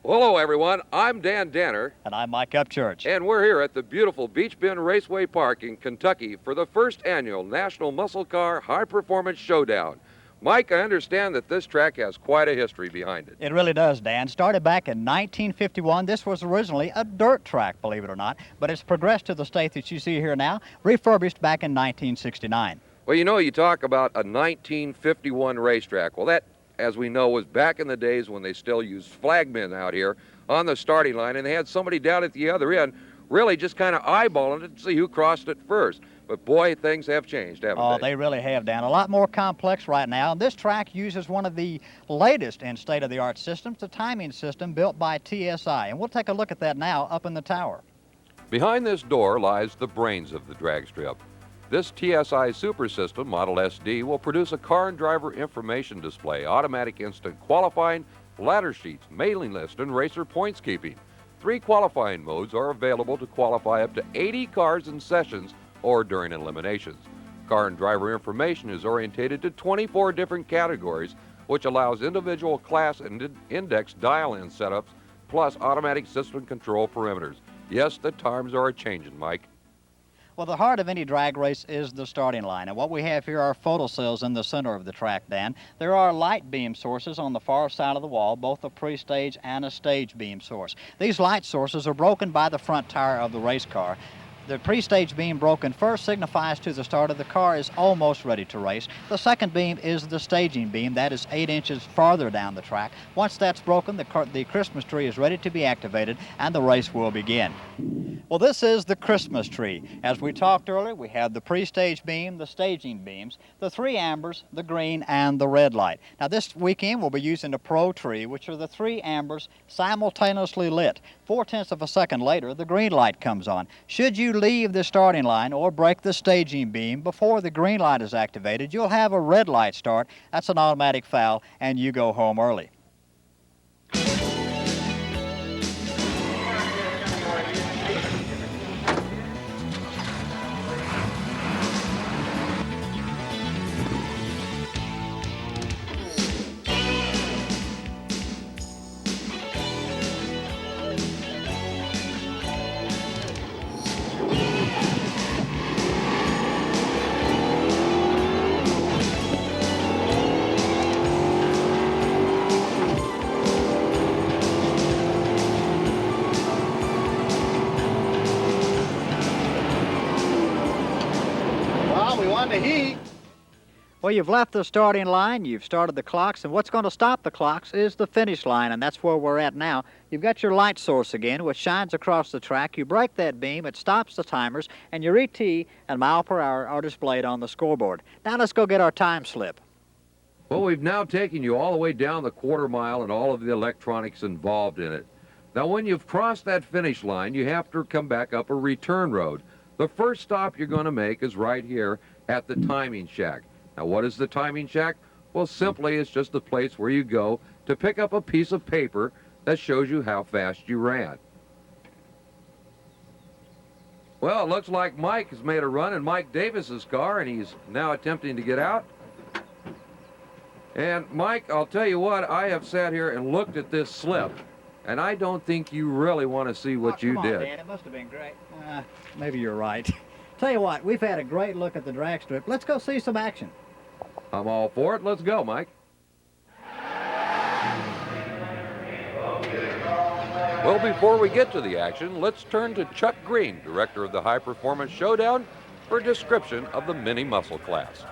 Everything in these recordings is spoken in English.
Hello, everyone. I'm Dan Danner. And I'm Mike Upchurch. And we're here at the beautiful Beach Bend Raceway Park in Kentucky for the first annual National Muscle Car High Performance Showdown. Mike, I understand that this track has quite a history behind it. It really does, Dan. Started back in 1951. This was originally a dirt track, believe it or not, but it's progressed to the state that you see here now, refurbished back in 1969. Well, you know, you talk about a 1951 racetrack. Well, that, as we know, was back in the days when they still used flagmen out here on the starting line, and they had somebody down at the other end really just kind of eyeballing it to see who crossed it first. But boy, things have changed, haven't they? Oh, they really have, Dan. A lot more complex right now. This track uses one of the latest in state-of-the-art systems, the timing system built by TSI. And we'll take a look at that now up in the tower. Behind this door lies the brains of the drag strip. This TSI Super System, Model SD, will produce a car and driver information display, automatic instant qualifying, ladder sheets, mailing list, and racer points keeping. 3 qualifying modes are available to qualify up to 80 cars in sessions or during eliminations. Car and driver information is orientated to 24 different categories, which allows individual class and index dial-in setups, plus automatic system control perimeters. Yes, the times are a-changing, Mike. Well, the heart of any drag race is the starting line, and what we have here are photo cells in the center of the track, Dan. There are light beam sources on the far side of the wall, both a pre-stage and a stage beam source. These light sources are broken by the front tire of the race car. The pre-stage beam broken first signifies to the start of the car is almost ready to race. The second beam is the staging beam. That is 8 inches farther down the track. Once that's broken, the Christmas tree is ready to be activated and the race will begin. Well, this is the Christmas tree. As we talked earlier, we have the pre-stage beam, the staging beams, the 3 ambers, the green, and the red light. Now, this weekend we'll be using the Pro tree, which are the 3 ambers simultaneously lit. 4/10 of a second later, the green light comes on. Should you leave the starting line or break the staging beam before the green light is activated, you'll have a red light start. That's an automatic foul, and you go home early. Well, you've left the starting line, you've started the clocks, and what's going to stop the clocks is the finish line, and that's where we're at now. You've got your light source again, which shines across the track. You break that beam, it stops the timers, and your ET and mile per hour are displayed on the scoreboard. Now let's go get our time slip. Well, we've now taken you all the way down the quarter mile and all of the electronics involved in it. Now, when you've crossed that finish line, you have to come back up a return road. The first stop you're going to make is right here at the timing shack. Now, what is the timing shack? Well, simply, it's just the place where you go to pick up a piece of paper that shows you how fast you ran. Well, it looks like Mike has made a run in Mike Davis's car, and he's now attempting to get out. And, Mike, I'll tell you what, I have sat here and looked at this slip, and I don't think you really want to see what you did. Come on, Dan, it must have been great. Maybe you're right. Tell you what, we've had a great look at the drag strip. Let's go see some action. I'm all for it. Let's go, Mike. Well, before we get to the action, let's turn to Chuck Green, director of the High Performance Showdown, for a description of the mini muscle class.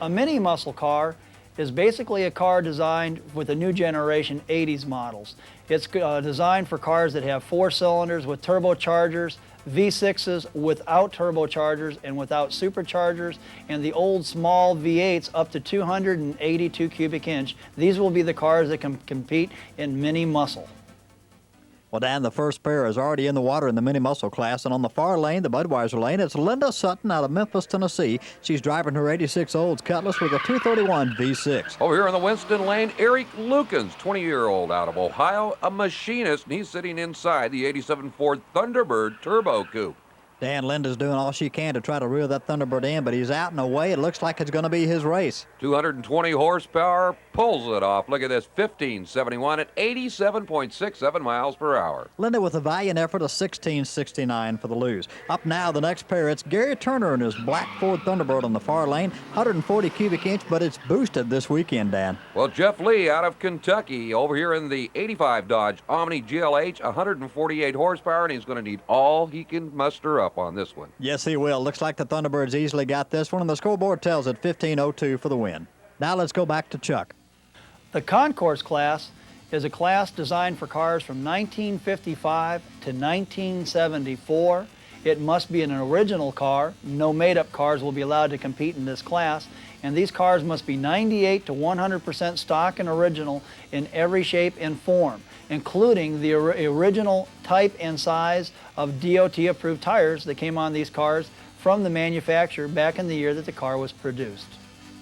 A mini muscle car is basically a car designed with the new generation 80s models. It's designed for cars that have 4 cylinders with turbochargers, V6s without turbochargers and without superchargers, and the old small V8s up to 282 cubic inch. These will be the cars that can compete in mini muscle. Well, Dan, the first pair is already in the water in the mini muscle class, and on the far lane, the Budweiser lane, it's Linda Sutton out of Memphis, Tennessee. She's driving her 86 Olds Cutlass with a 231 V6. Over here in the Winston lane, Eric Lukens, 20-year-old out of Ohio, a machinist, and he's sitting inside the 87 Ford Thunderbird Turbo Coupe. Dan, Linda's doing all she can to try to reel that Thunderbird in, but he's out and away. It looks like it's going to be his race. 220 horsepower, pulls it off. Look at this, 1571 at 87.67 miles per hour. Linda with a valiant effort of 1669 for the lose. Up now, the next pair, it's Gary Turner and his black Ford Thunderbird on the far lane, 140 cubic inch, but it's boosted this weekend, Dan. Well, Jeff Lee out of Kentucky over here in the 85 Dodge Omni GLH, 148 horsepower, and he's going to need all he can muster up on this one. Yes, he will. Looks like the Thunderbird's easily got this one, and the scoreboard tells it 1502 for the win. Now let's go back to Chuck. The Concourse class is a class designed for cars from 1955 to 1974. It must be an original car. No made-up cars will be allowed to compete in this class. And these cars must be 98 to 100% stock and original in every shape and form, including the original type and size of DOT-approved tires that came on these cars from the manufacturer back in the year that the car was produced.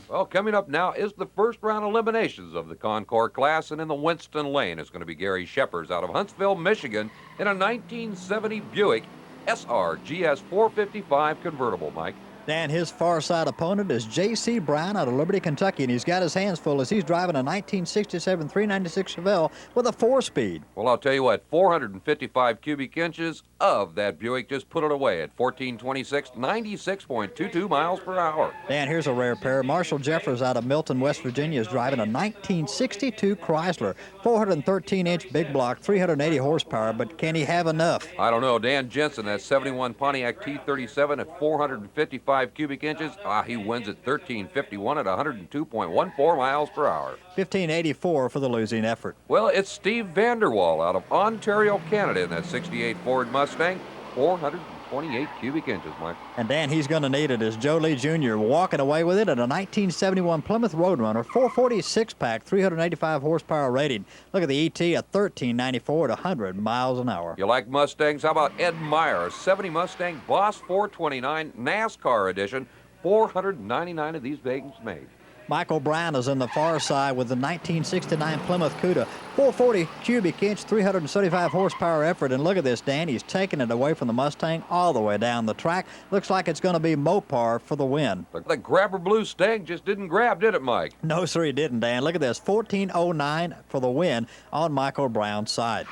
Well, coming up now is the first round eliminations of the Concours class, and in the Winston lane is going to be Gary Sheppers out of Huntsville, Michigan, in a 1970 Buick SR GS 455 convertible, Mike. Dan, his far side opponent is J.C. Brown out of Liberty, Kentucky, and he's got his hands full as he's driving a 1967 396 Chevelle with a 4-speed. Well, I'll tell you what, 455 cubic inches of that Buick just put it away at 1426, 96.22 miles per hour. Dan, here's a rare pair. Marshall Jeffers out of Milton, West Virginia is driving a 1962 Chrysler, 413-inch big block, 380 horsepower, but can he have enough? I don't know. Dan Jensen, that 71 Pontiac T37 at 455 cubic inches. He wins at 1351 at 102.14 miles per hour. 1584 for the losing effort. Well, it's Steve Vanderwall out of Ontario, Canada in that 68 Ford Mustang, 428 cubic inches, Mike. And Dan, he's going to need it as Joe Lee Jr. walking away with it at a 1971 Plymouth Roadrunner, 446 pack, 385 horsepower rated. Look at the ET at 1394 at 100 miles an hour. You like Mustangs? How about Ed Meyer, 70 Mustang Boss 429 NASCAR edition, 499 of these things made. Michael Brown is on the far side with the 1969 Plymouth Cuda, 440 cubic inch, 375 horsepower effort. And look at this, Dan, he's taking it away from the Mustang all the way down the track. Looks like it's going to be Mopar for the win. The grabber blue Stang just didn't grab, did it, Mike? No, sir, he didn't, Dan. Look at this, 1409 for the win on Michael Brown's side.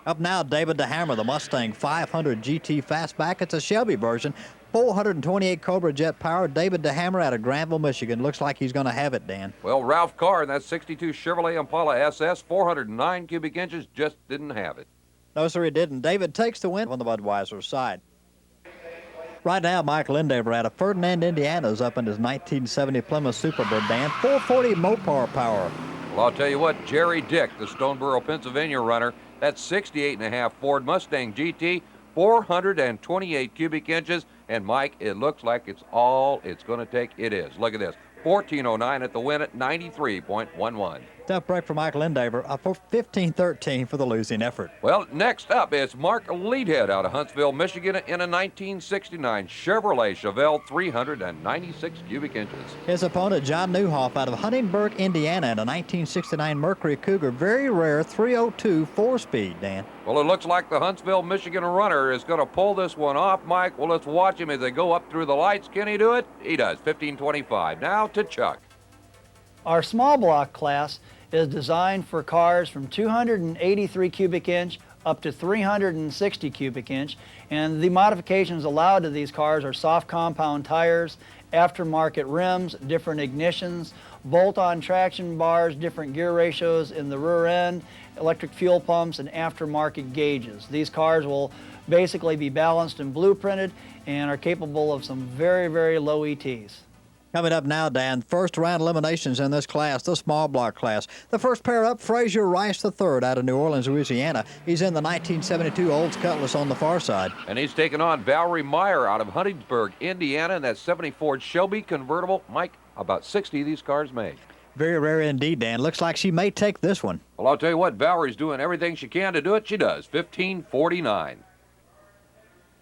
Up now, David DeHammer, the Mustang 500 GT Fastback. It's a Shelby version. 428 Cobra Jet power. David DeHammer out of Granville, Michigan. Looks like he's going to have it, Dan. Well, Ralph Carr in that 62 Chevrolet Impala SS, 409 cubic inches, just didn't have it. No, sir, he didn't. David takes the win on the Budweiser side. Right now, Mike Lindaver out of Ferdinand, Indiana is up in his 1970 Plymouth Superbird, Dan. 440 Mopar power. Well, I'll tell you what, Jerry Dick, the Stoneboro, Pennsylvania runner, that 68.5 Ford Mustang GT, 428 cubic inches, and Mike, it looks like it's all it's going to take. It is. Look at this. 1409 at the win at 93.11. Tough break for Mike Lindaver, 15-13 for the losing effort. Well, next up, it's Mark Leadhead out of Huntsville, Michigan in a 1969 Chevrolet Chevelle 396 cubic inches. His opponent, John Newhoff out of Huntingburg, Indiana in a 1969 Mercury Cougar, very rare 302 4-speed, Dan. Well, it looks like the Huntsville, Michigan runner is going to pull this one off, Mike. Well, let's watch him as they go up through the lights. Can he do it? He does. 1525. Now to Chuck. Our small block class is designed for cars from 283 cubic inch up to 360 cubic inch, and the modifications allowed to these cars are soft compound tires, aftermarket rims, different ignitions, bolt-on traction bars, different gear ratios in the rear end, electric fuel pumps, and aftermarket gauges. These cars will basically be balanced and blueprinted and are capable of some very, very low ETs. Coming up now, Dan, first round eliminations in this class, the small block class. The first pair up, Frazier Rice III out of New Orleans, Louisiana. He's in the 1972 Olds Cutlass on the far side. And he's taking on Valerie Meyer out of Huntingsburg, Indiana, in that 70 Ford Shelby convertible. Mike, about 60 of these cars made. Very rare indeed, Dan. Looks like she may take this one. Well, I'll tell you what, Valerie's doing everything she can to do it. She does. 1549.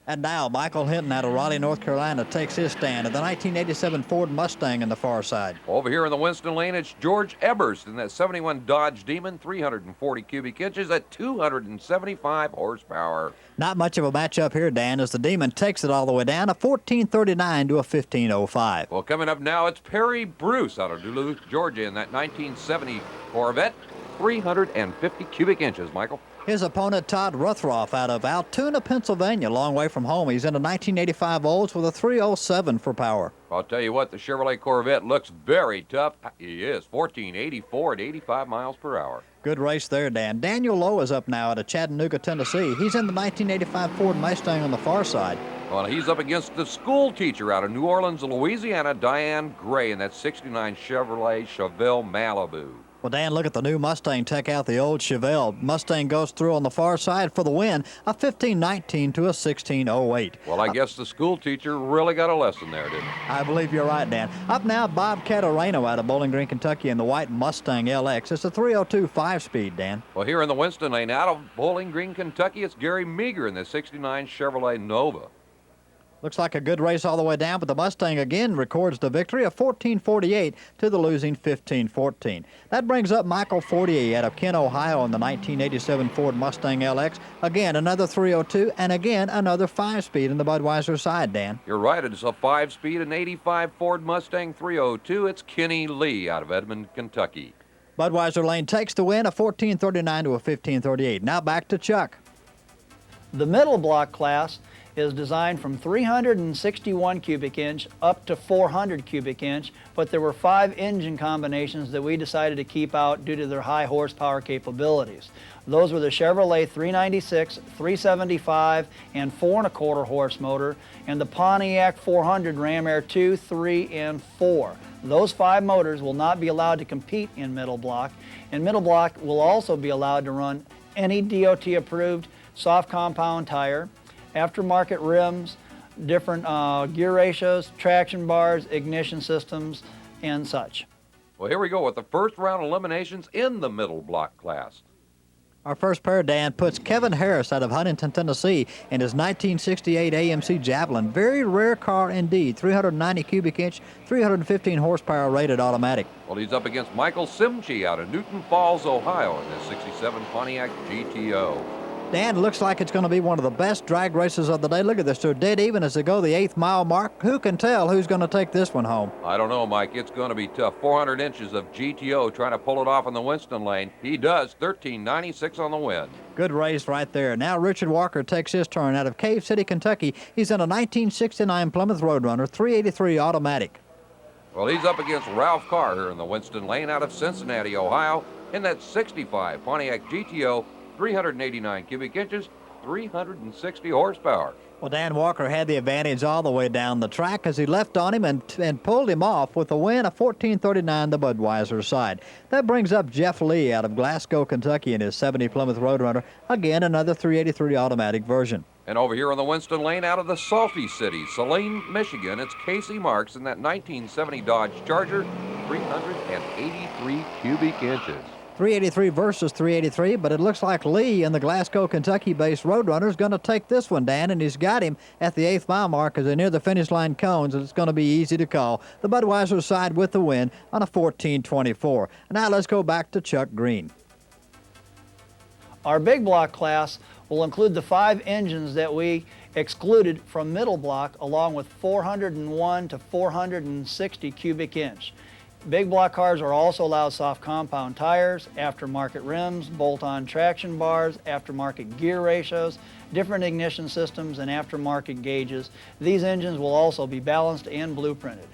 And now Michael Hinton out of Raleigh, North Carolina takes his stand at the 1987 Ford Mustang in the far side. Over here in the Winston lane, it's George Eberst in that 71 Dodge Demon, 340 cubic inches at 275 horsepower. Not much of a matchup here, Dan, as the Demon takes it all the way down, a 1439 to a 1505. Well, coming up now, it's Perry Bruce out of Duluth, Georgia in that 1970 Corvette, 350 cubic inches, Michael. His opponent, Todd Ruthroff, out of Altoona, Pennsylvania, a long way from home. He's in a 1985 Olds with a 307 for power. I'll tell you what, the Chevrolet Corvette looks very tough. He is 1484 at 85 miles per hour. Good race there, Dan. Daniel Lowe is up now out of Chattanooga, Tennessee. He's in the 1985 Ford Mustang on the far side. Well, he's up against the school teacher out of New Orleans, Louisiana, Diane Gray, in that 69 Chevrolet Chevelle Malibu. Well, Dan, look at the new Mustang take out the old Chevelle. Mustang goes through on the far side for the win, a 1519 to a 1608. Well, I guess the school teacher really got a lesson there, didn't he? I believe you're right, Dan. Up now, Bob Catarino out of Bowling Green, Kentucky in the white Mustang LX. It's a 302 5-speed, Dan. Well, here in the Winston lane, out of Bowling Green, Kentucky, it's Gary Meager in the 69 Chevrolet Nova. Looks like a good race all the way down, but the Mustang again records the victory of 1448 to the losing 1514. That brings up Michael Fortier out of Kent, Ohio in the 1987 Ford Mustang LX. Again, another 302, and again, another 5-speed in the Budweiser side, Dan. You're right, it's a 5-speed, an 85 Ford Mustang 302. It's Kenny Lee out of Edmond, Kentucky. Budweiser lane takes the win, a 1439 to a 1538. Now back to Chuck. The middle block class is designed from 361 cubic inch up to 400 cubic inch, but there were 5 engine combinations that we decided to keep out due to their high horsepower capabilities. Those were the Chevrolet 396, 375, and 4 1/4 horse motor, and the Pontiac 400 Ram Air 2, 3, and 4. Those 5 motors will not be allowed to compete in middle block, and middle block will also be allowed to run any DOT approved soft compound tire, aftermarket rims, different gear ratios, traction bars, ignition systems, and such. Well, here we go with the first round eliminations in the middle block class. Our first pair, Dan, puts Kevin Harris out of Huntington, Tennessee in his 1968 AMC Javelin. Very rare car indeed, 390 cubic inch, 315 horsepower rated automatic. Well, he's up against Michael Simchi out of Newton Falls, Ohio in this 67 Pontiac GTO. Dan, looks like it's going to be one of the best drag races of the day. Look at this, they're dead even as they go the 8th mile mark. Who can tell who's going to take this one home? I don't know, Mike. It's going to be tough. 400 inches of GTO trying to pull it off in the Winston lane. He does. 1396 on the win. Good race right there. Now Richard Walker takes his turn out of Cave City, Kentucky. He's in a 1969 Plymouth Roadrunner, 383 automatic. Well, he's up against Ralph Carr here in the Winston lane out of Cincinnati, Ohio in that 65 Pontiac GTO, 389 cubic inches, 360 horsepower. Well, Dan Walker had the advantage all the way down the track as he left on him and pulled him off with a win of 1439 the Budweiser side. That brings up Jeff Lee out of Glasgow, Kentucky in his 70 Plymouth Roadrunner. Again, another 383 automatic version. And over here on the Winston lane out of the Salty City, Saline, Michigan, it's Casey Marks in that 1970 Dodge Charger, 383 cubic inches. 383 versus 383, but it looks like Lee in the Glasgow, Kentucky-based Roadrunner is going to take this one, Dan, and he's got him at the 8th mile mark as they're near the finish line cones, and it's going to be easy to call. The Budweiser side with the win on a 1424. Now let's go back to Chuck Green. Our big block class will include the 5 engines that we excluded from middle block, along with 401 to 460 cubic inch. Big block cars are also allowed soft compound tires, aftermarket rims, bolt-on traction bars, aftermarket gear ratios, different ignition systems, and aftermarket gauges. These engines will also be balanced and blueprinted.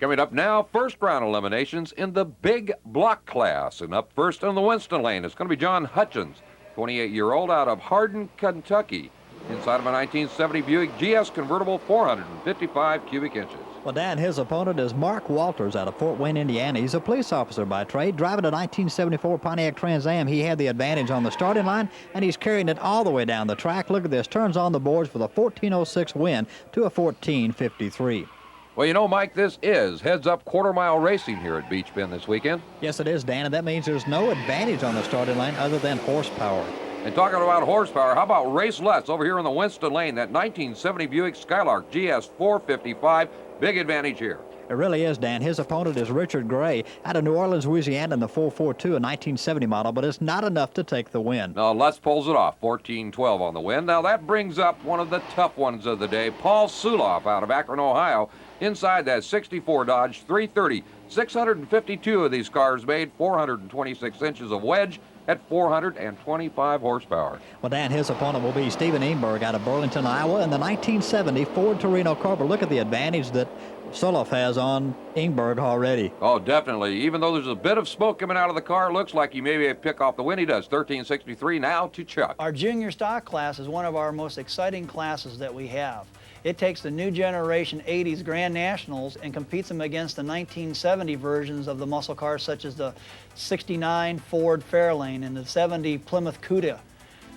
Coming up now, first round eliminations in the big block class. And up first on the Winston lane, it's going to be John Hutchins, 28-year-old out of Hardin, Kentucky, inside of a 1970 Buick GS convertible, 455 cubic inches. Well, Dan, his opponent is Mark Walters out of Fort Wayne, Indiana. He's a police officer by trade, driving a 1974 Pontiac Trans Am. He had the advantage on the starting line, and he's carrying it all the way down the track. Look at this, turns on the boards with a 1406 win to a 1453. Well, you know, Mike, this is heads-up quarter-mile racing here at Beach Bend this weekend. Yes, it is, Dan, and that means there's no advantage on the starting line other than horsepower. And talking about horsepower, how about Race Let's over here in the Winston Lane, that 1970 Buick Skylark GS 455, big advantage here. It really is, Dan. His opponent is Richard Gray out of New Orleans, Louisiana in the 442, a 1970 model, but it's not enough to take the win. Now, Let's pulls it off, 14-12 on the win. Now, that brings up one of the tough ones of the day, Paul Suloff out of Akron, Ohio, inside that 64 Dodge 330. 652 of these cars made, 426 inches of wedge at 425 horsepower. Well, Dan, his opponent will be Stephen Ingberg out of Burlington, Iowa in the 1970 Ford Torino Cobra. Look at the advantage that Suloff has on Ingberg already. Oh, definitely. Even though there's a bit of smoke coming out of the car, looks like he may be able to pick off the win. He does. 1363 now to Chuck. Our junior stock class is one of our most exciting classes that we have. It takes the new generation 80s Grand Nationals and competes them against the 1970 versions of the muscle cars, such as the 69 Ford Fairlane and the 70 Plymouth Cuda.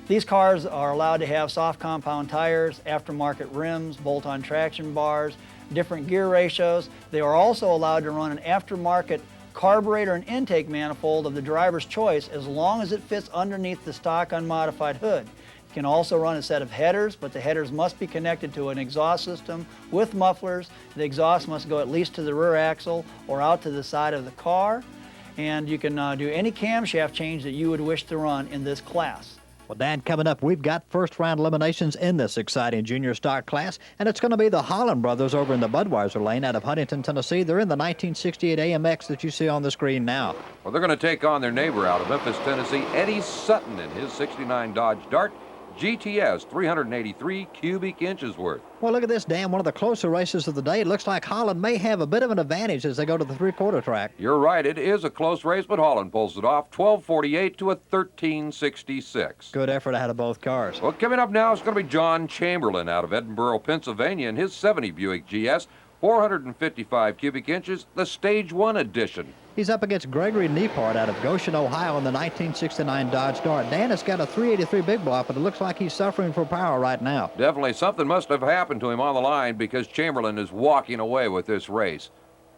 These cars are allowed to have soft compound tires, aftermarket rims, bolt-on traction bars, different gear ratios. They are also allowed to run an aftermarket carburetor and intake manifold of the driver's choice as long as it fits underneath the stock unmodified hood. You can also run a set of headers, but the headers must be connected to an exhaust system with mufflers. The exhaust must go at least to the rear axle or out to the side of the car. And you can do any camshaft change that you would wish to run in this class. Well, Dan, coming up, we've got first-round eliminations in this exciting junior stock class, and it's going to be the Holland brothers over in the Budweiser lane out of Huntington, Tennessee. They're in the 1968 AMX that you see on the screen now. Well, they're going to take on their neighbor out of Memphis, Tennessee, Eddie Sutton, in his 69 Dodge Dart GTS, 383 cubic inches worth. Well, look at this, Dan. One of the closer races of the day. It looks like Holland may have a bit of an advantage as they go to the three-quarter track. You're right. It is a close race, but Holland pulls it off, 12:48 to a 13:66. Good effort out of both cars. Well, coming up now is going to be John Chamberlain out of Edinburgh, Pennsylvania, in his 70 Buick GS, 455 cubic inches, the Stage 1 edition. He's up against Gregory Neapart out of Goshen, Ohio in the 1969 Dodge Dart. Dan has got a 383 big block, but it looks like he's suffering for power right now. Definitely something must have happened to him on the line because Chamberlain is walking away with this race.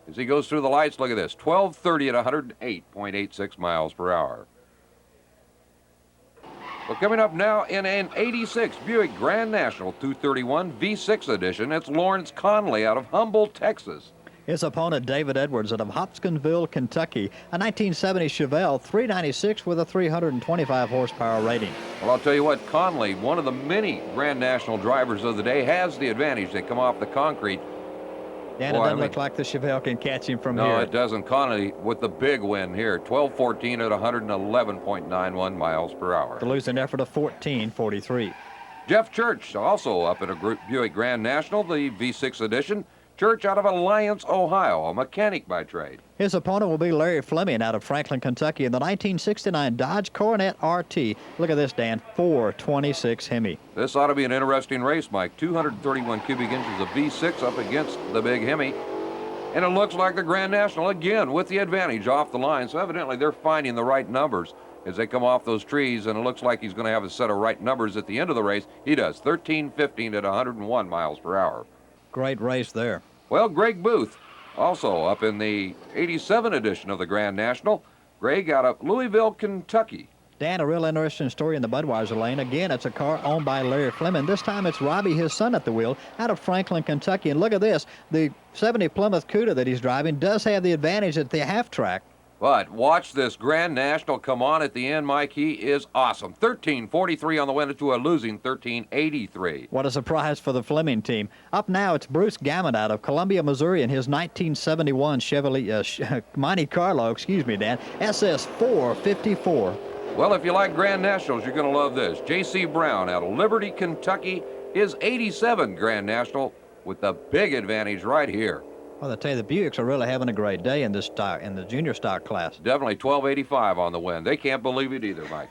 As he goes through the lights, look at this, 12:30 at 108.86 miles per hour. Well, coming up now in an 86 Buick Grand National 231 V6 edition, it's Lawrence Conley out of Humboldt, Texas. His opponent, David Edwards, out of Hopkinsville, Kentucky, a 1970 Chevelle 396 with a 325 horsepower rating. Well, I'll tell you what, Conley, one of the many Grand National drivers of the day, has the advantage. They come off the concrete. Dan, it doesn't look like the Chevelle can catch him from here. No, it doesn't. Conley with the big win here, 12:14 at 111.91 miles per hour. To lose an effort of 14:43. Jeff Church, also up in a group Buick Grand National, the V6 edition. Church out of Alliance, Ohio, a mechanic by trade. His opponent will be Larry Fleming out of Franklin, Kentucky in the 1969 Dodge Coronet RT. Look at this, Dan, 426 Hemi. This ought to be an interesting race, Mike. 231 cubic inches of V6 up against the big Hemi. And it looks like the Grand National, again, with the advantage off the line. So evidently they're finding the right numbers as they come off those trees, and it looks like he's going to have a set of right numbers at the end of the race. He does, 13:15 at 101 miles per hour. Great race there. Well, Greg Booth, also up in the 87 edition of the Grand National. Greg out of Louisville, Kentucky. Dan, a real interesting story in the Budweiser lane. Again, it's a car owned by Larry Fleming. This time it's Robbie, his son, at the wheel, out of Franklin, Kentucky. And look at this. The 70 Plymouth Cuda that he's driving does have the advantage at the half track. But watch this Grand National come on at the end, Mike. He is awesome. 13:43 on the win to a losing 13:83. What a surprise for the Fleming team. Up now, it's Bruce Gammon out of Columbia, Missouri in his 1971 Chevrolet, Monte Carlo, Dan, SS 454. Well, if you like Grand Nationals, you're going to love this. J.C. Brown out of Liberty, Kentucky, his 87 Grand National with the big advantage right here. Well, I tell you, the Buicks are really having a great day in this stock, in the junior stock class. Definitely 1285 on the win. They can't believe it either, Mike.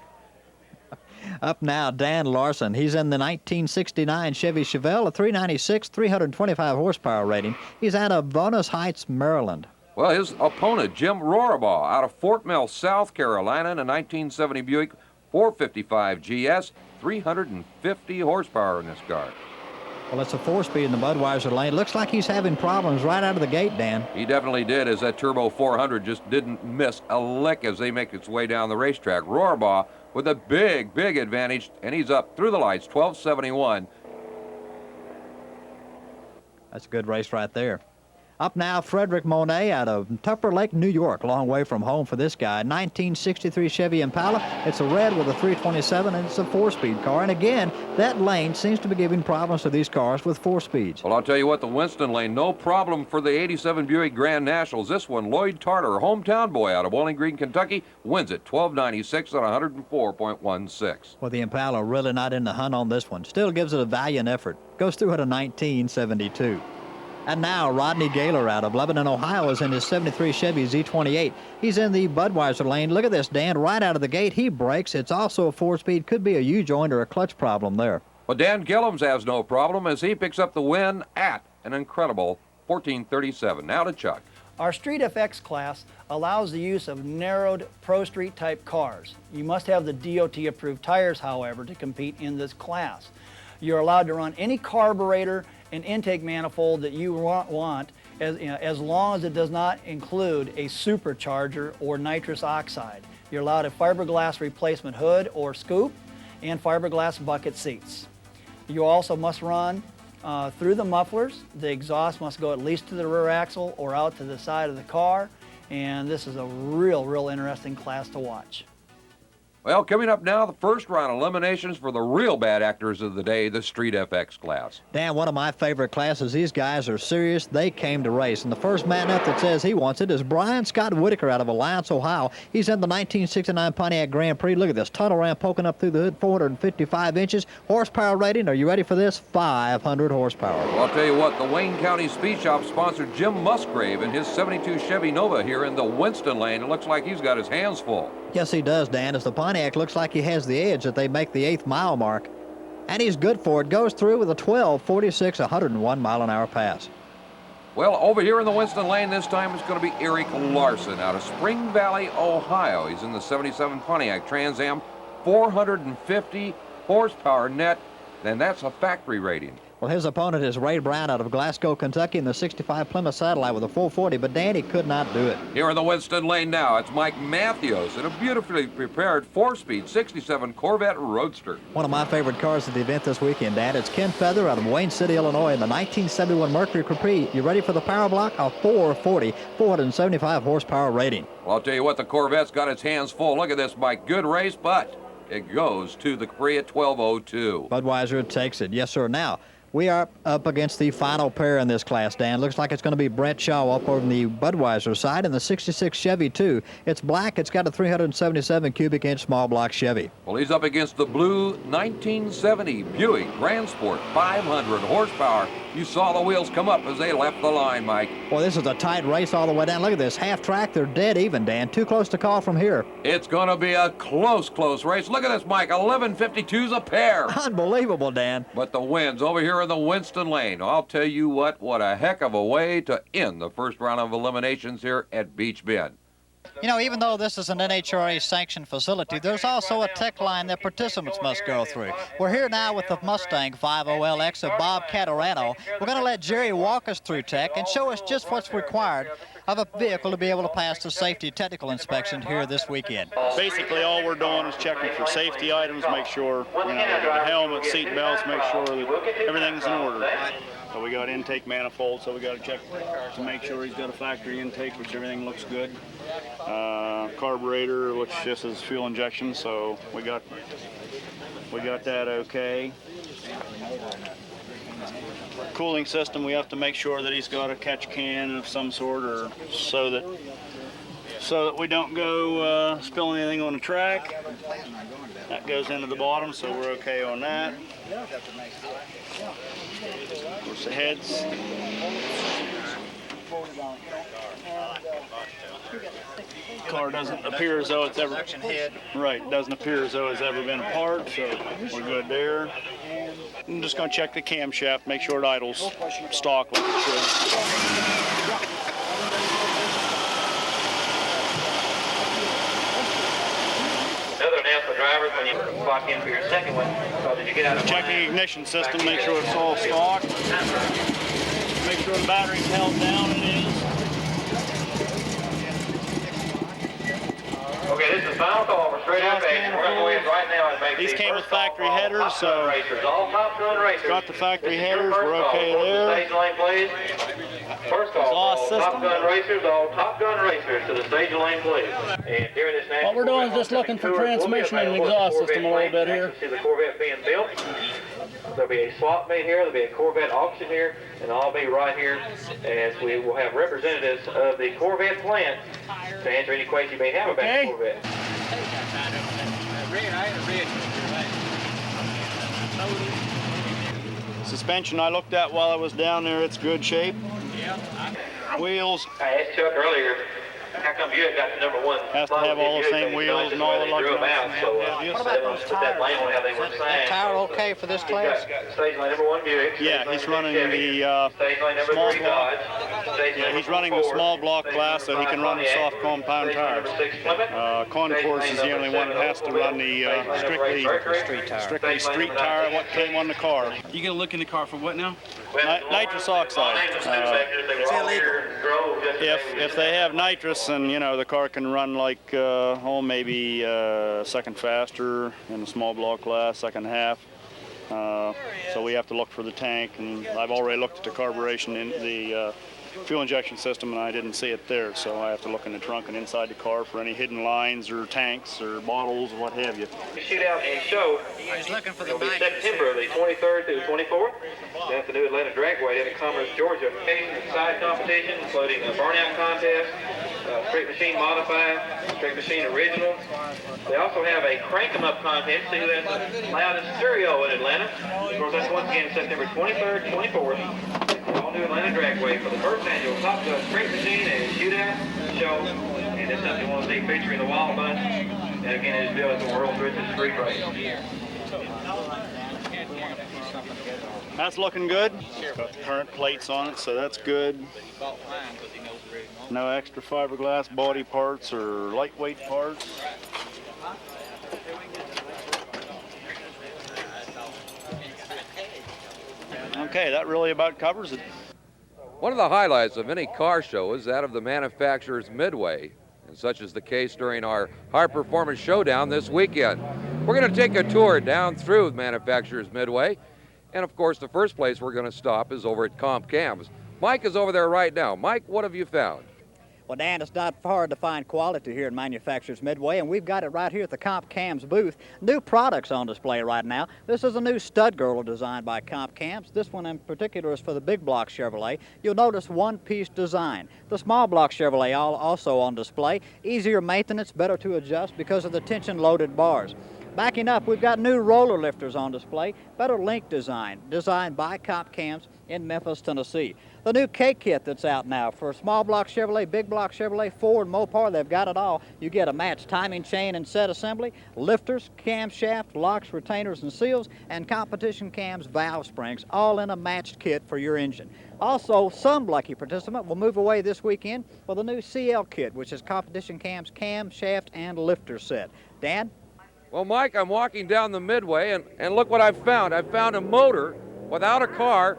Up now, Dan Larson. He's in the 1969 Chevy Chevelle, a 396, 325 horsepower rating. He's out of Bonus Heights, Maryland. Well, his opponent, Jim Rorabaugh, out of Fort Mill, South Carolina, in a 1970 Buick 455 GS, 350 horsepower in this car. Well, it's a 4-speed in the Budweiser lane. Looks like he's having problems right out of the gate, Dan. He definitely did, as that Turbo 400 just didn't miss a lick as they make its way down the racetrack. Rohrbaugh with a big, big advantage, and he's up through the lights, 1271. That's a good race right there. Up now, Frederick Monet out of Tupper Lake, New York. Long way from home for this guy. 1963 Chevy Impala. It's a red with a 327, and it's a 4-speed car. And again, that lane seems to be giving problems to these cars with 4 speeds. Well, I'll tell you what, the Winston lane, no problem for the 87 Buick Grand Nationals. This one, Lloyd Tarter, hometown boy out of Bowling Green, Kentucky, wins it 1296 on 104.16. Well, the Impala really not in the hunt on this one. Still gives it a valiant effort. Goes through at a 1972. And now Rodney Gaylor out of Lebanon, Ohio is in his 73 Chevy Z28. He's in the Budweiser lane. Look at this, Dan, right out of the gate. He brakes. It's also a 4-speed. Could be a U-joint or a clutch problem there. Well, Dan Gillums has no problem as he picks up the win at an incredible 1437. Now to Chuck. Our Street FX class allows the use of narrowed Pro Street type cars. You must have the DOT approved tires, however, to compete in this class. You're allowed to run any carburetor and intake manifold that you want as long as it does not include a supercharger or nitrous oxide. You're allowed a fiberglass replacement hood or scoop and fiberglass bucket seats. You also must run through the mufflers. The exhaust must go at least to the rear axle or out to the side of the car, and this is a real interesting class to watch. Well, coming up now, the first round eliminations for the real bad actors of the day, the Street FX class. Dan, one of my favorite classes. These guys are serious. They came to race. And the first man up that says he wants it is Brian Scott Whitaker out of Alliance, Ohio. He's in the 1969 Pontiac Grand Prix. Look at this tunnel ramp poking up through the hood, 455 inches. Horsepower rating, are you ready for this? 500 horsepower. Well, I'll tell you what, the Wayne County Speed Shop sponsored Jim Musgrave in his 72 Chevy Nova here in the Winston lane. It looks like he's got his hands full. Yes, he does, Dan, as the Pontiac looks like he has the edge that they make the 8th mile mark. And he's good for it. Goes through with a 12.46, 101 mile an hour pass. Well, over here in the Winston lane this time it's going to be Eric Larson out of Spring Valley, Ohio. He's in the 77 Pontiac Trans Am, 450 horsepower net, and that's a factory rating. Well, his opponent is Ray Brown out of Glasgow, Kentucky in the 65 Plymouth Satellite with a 440, but Danny could not do it. Here in the Winston lane now, it's Mike Matthews in a beautifully prepared 4-speed 67 Corvette Roadster. One of my favorite cars at the event this weekend, Dad. It's Ken Feather out of Wayne City, Illinois in the 1971 Mercury Capri. You ready for the power block? A 440, 475 horsepower rating. Well, I'll tell you what, the Corvette's got its hands full. Look at this, Mike. Good race, but it goes to the Capri at 12:02. Budweiser takes it. Yes, sir. Now, we are up against the final pair in this class, Dan. Looks like it's going to be Brent Shaw up on the Budweiser side in the 66 Chevy 2. It's black. It's got a 377 cubic inch small block Chevy. Well, he's up against the blue 1970 Buick Grand Sport, 500 horsepower. You saw the wheels come up as they left the line, Mike. Well, this is a tight race all the way down. Look at this. Half track, they're dead even, Dan. Too close to call from here. It's going to be a close race. Look at this, Mike. 11.52's a pair. Unbelievable, Dan. But the wins over here in the Winston lane. I'll tell you what a heck of a way to end the first round of eliminations here at Beach Bend. You know, even though this is an NHRA-sanctioned facility, there's also a tech line that participants must go through. We're here now with the Mustang 50LX of Bob Catarano. We're going to let Jerry walk us through tech and show us just what's required of a vehicle to be able to pass the safety technical inspection here this weekend. Basically, all we're doing is checking for safety items, make sure, the helmet, seat belts, make sure that everything's in order. So we got intake manifold, so we got to check to make sure he's got a factory intake, which everything looks good. Carburetor, which just is fuel injection, so we got that okay. Cooling system, we have to make sure that he's got a catch can of some sort, or so that we don't go spilling anything on the track. That goes into the bottom, so we're okay on that. Of course, the heads. Car doesn't appear as though it's ever doesn't appear as though it's ever been apart, so we're good there. I'm just going to check the camshaft, make sure it idles stock like it should. Another announcement, drivers, when you clock in for your second one. So did you get out of Check the ignition system, make sure it's all stock. Make sure the battery's held down. It is. Okay, this is the final call for straight up action. We're going to go ahead right now and make These the came with first call factory for all headers, Top Gun so racers. All Top Gun racers. got the factory This is your headers. first We're call. okay Go to the there. stage lane, please. First call for all Top Gun racers, all Top Gun racers to the stage lane, please. And during this national What we're doing is just looking for transmission and exhaust system a little bit here. See the Corvette being built. There'll be a swap meet here, there'll be a Corvette auction here, and I'll be right here as we will have representatives of the Corvette plant to answer any questions you may have about the Corvette. Suspension I looked at while I was down there, it's good shape. Wheels. I asked Chuck earlier, how come you had got the number one? Has to have all the same wheels and all the drew them out, so What about those put that blame on how they were tires? Is signed. that tire okay for this class? Stage lane number 1 Buick. Yeah, he's running the Stage lane number small 3 block. Dodge. Stage Yeah, number he's running the 4 small block Stage class so he can run the soft compound Stage lane tires. number 6 Plymouth. Concourse is the only one that has to run the strictly street tire, what came on the car. You gonna look in the car for what now? Nitrous oxide. If they have nitrous, then you know the car can run like maybe second faster in the small block class, second half. So we have to look for the tank, and I've already looked at the carburation in the fuel injection system, and I didn't see it there. So I have to look in the trunk and inside the car for any hidden lines or tanks or bottles or what have you. Shootout and show. He's looking for the It'll be nitrous. September the 23rd through the 24th. Down at the new Atlanta Dragway down in Commerce, Georgia. Side competition, including a burnout contest, straight machine modified, straight machine original. They also have a crank 'em up contest. See who has the loudest stereo in Atlanta. Of course, that's once again September 23rd, 24th. All new Atlanta Dragway for the first annual Top Gun straight machine and shootout show. And this is something you want to see featuring the Wild Bunch. And again, it is billed as the world's richest street race. That's looking good. It's got current plates on it, so that's good. No extra fiberglass body parts or lightweight parts. Okay, that really about covers it. One of the highlights of any car show is that of the manufacturer's midway, and such is the case during our high-performance showdown this weekend. We're going to take a tour down through the manufacturer's midway, and of course the first place we're going to stop is over at Comp Cams. Mike is over there right now. Mike, what have you found? Well, Dan, it's not hard to find quality here in Manufacturers Midway, and we've got it right here at the Comp Cams booth. New products on display right now. This is a new stud girdle designed by Comp Cams. This one in particular is for the big block Chevrolet. You'll notice one-piece design. The small block Chevrolet also on display. Easier maintenance, better to adjust because of the tension-loaded bars. Backing up, we've got new roller lifters on display. Better link design, designed by Comp Cams in Memphis, Tennessee. The new K-Kit that's out now for small block Chevrolet, big block Chevrolet, Ford, Mopar, they've got it all. You get a matched timing chain and set assembly, lifters, camshaft, locks, retainers, and seals, and competition cams, valve springs, all in a matched kit for your engine. Also, some lucky participant will move away this weekend with a new CL kit, which is competition cams, camshaft, and lifter set. Dan? Well, Mike, I'm walking down the midway, and look what I've found. I've found a motor without a car.